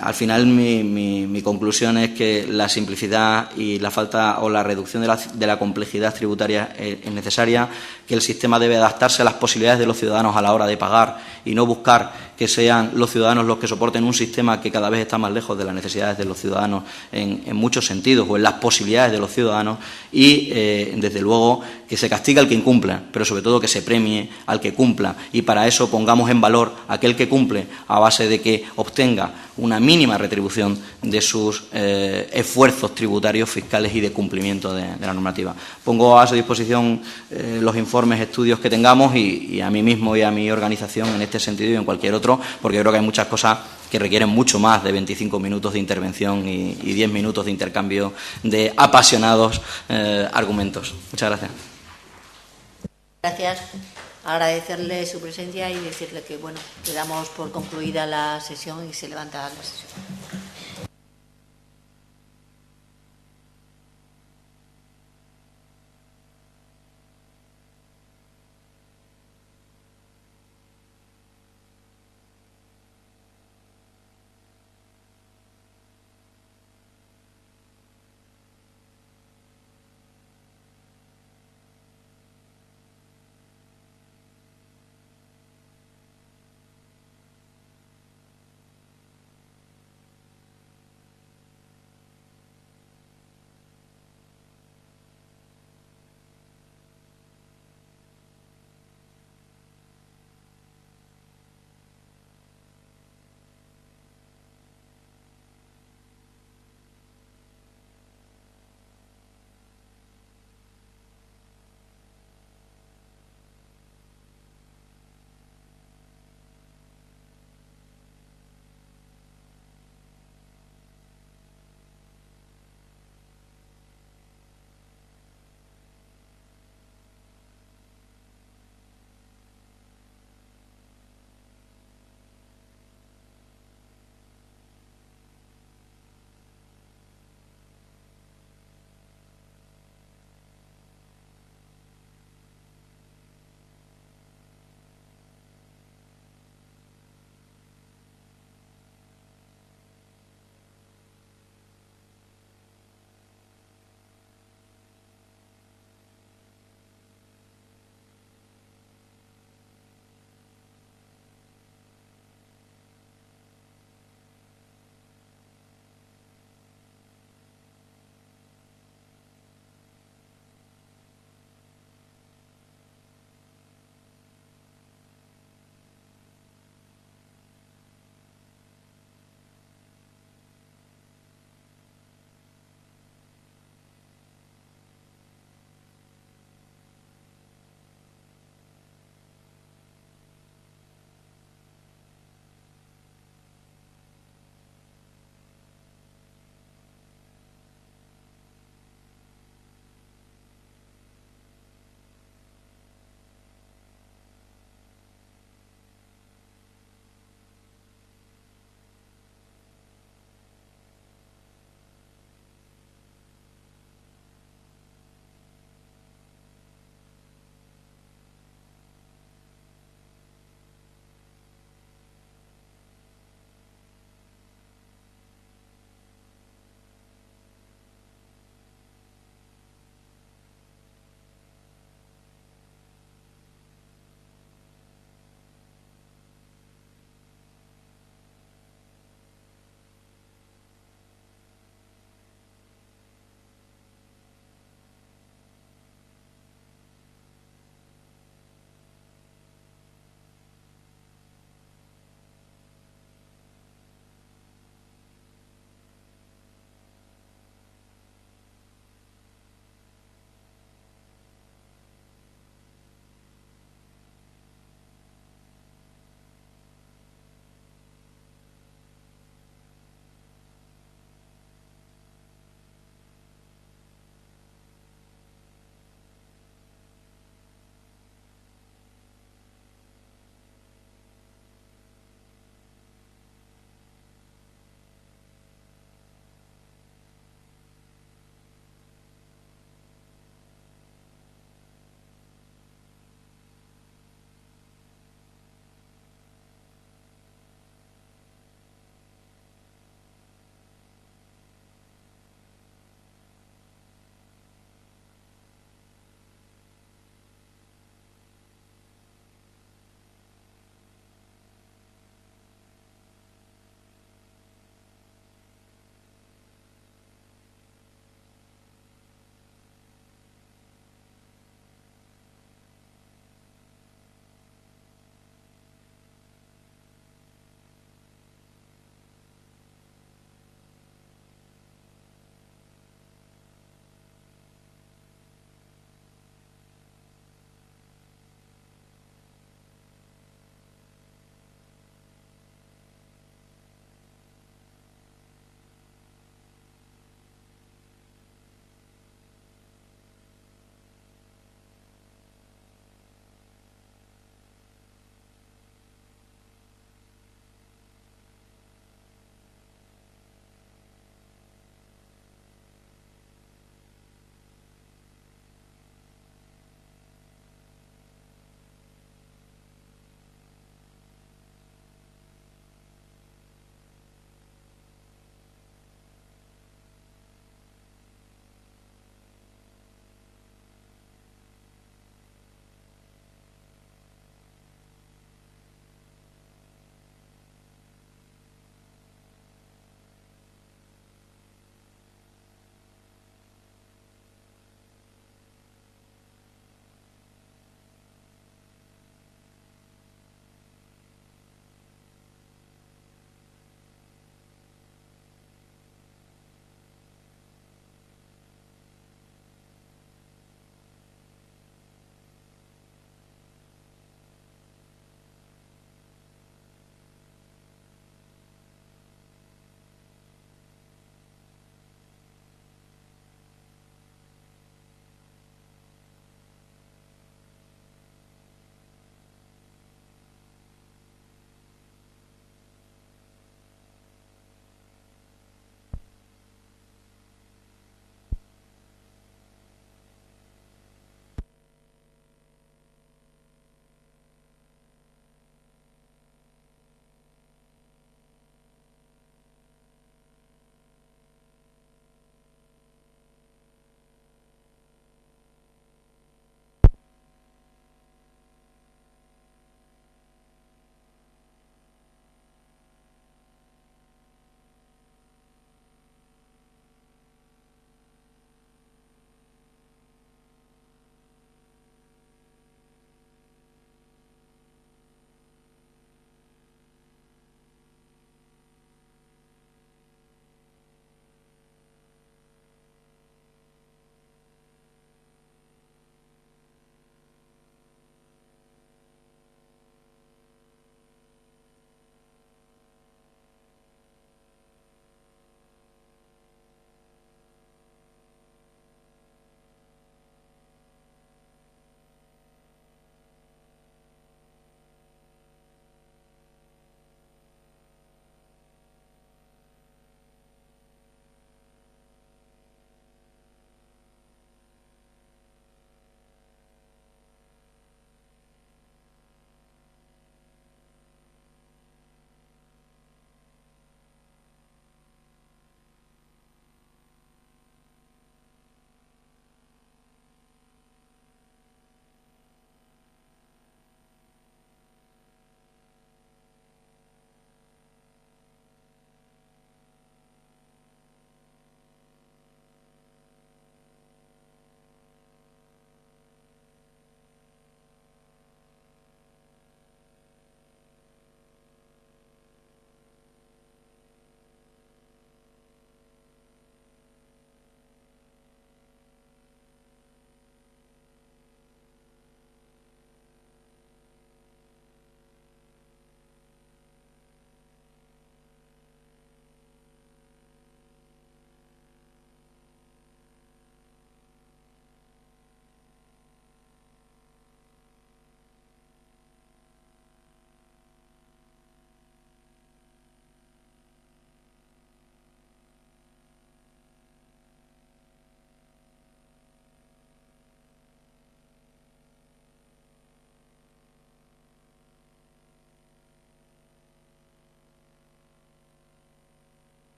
al final mi conclusión es que la simplicidad y la falta o la reducción de la complejidad tributaria es necesaria, que el sistema debe adaptarse a las posibilidades de los ciudadanos a la hora de pagar y no buscar que sean los ciudadanos los que soporten un sistema que cada vez está más lejos de las necesidades de los ciudadanos en muchos sentidos o en las posibilidades de los ciudadanos y, desde luego, que se castigue al que incumpla, pero sobre todo que se premie al que cumpla y para eso pongamos en valor a aquel que cumple a base de que obtenga una mínima retribución de sus esfuerzos tributarios, fiscales y de cumplimiento de la normativa. Pongo a su disposición los informes, estudios que tengamos y a mí mismo y a mi organización en este sentido y en cualquier otro, porque creo que hay muchas cosas que requieren mucho más de 25 minutos de intervención y 10 minutos de intercambio de apasionados argumentos. Muchas gracias. Gracias. Agradecerle su presencia y decirle que, bueno, que damos por concluida la sesión y se levanta la sesión.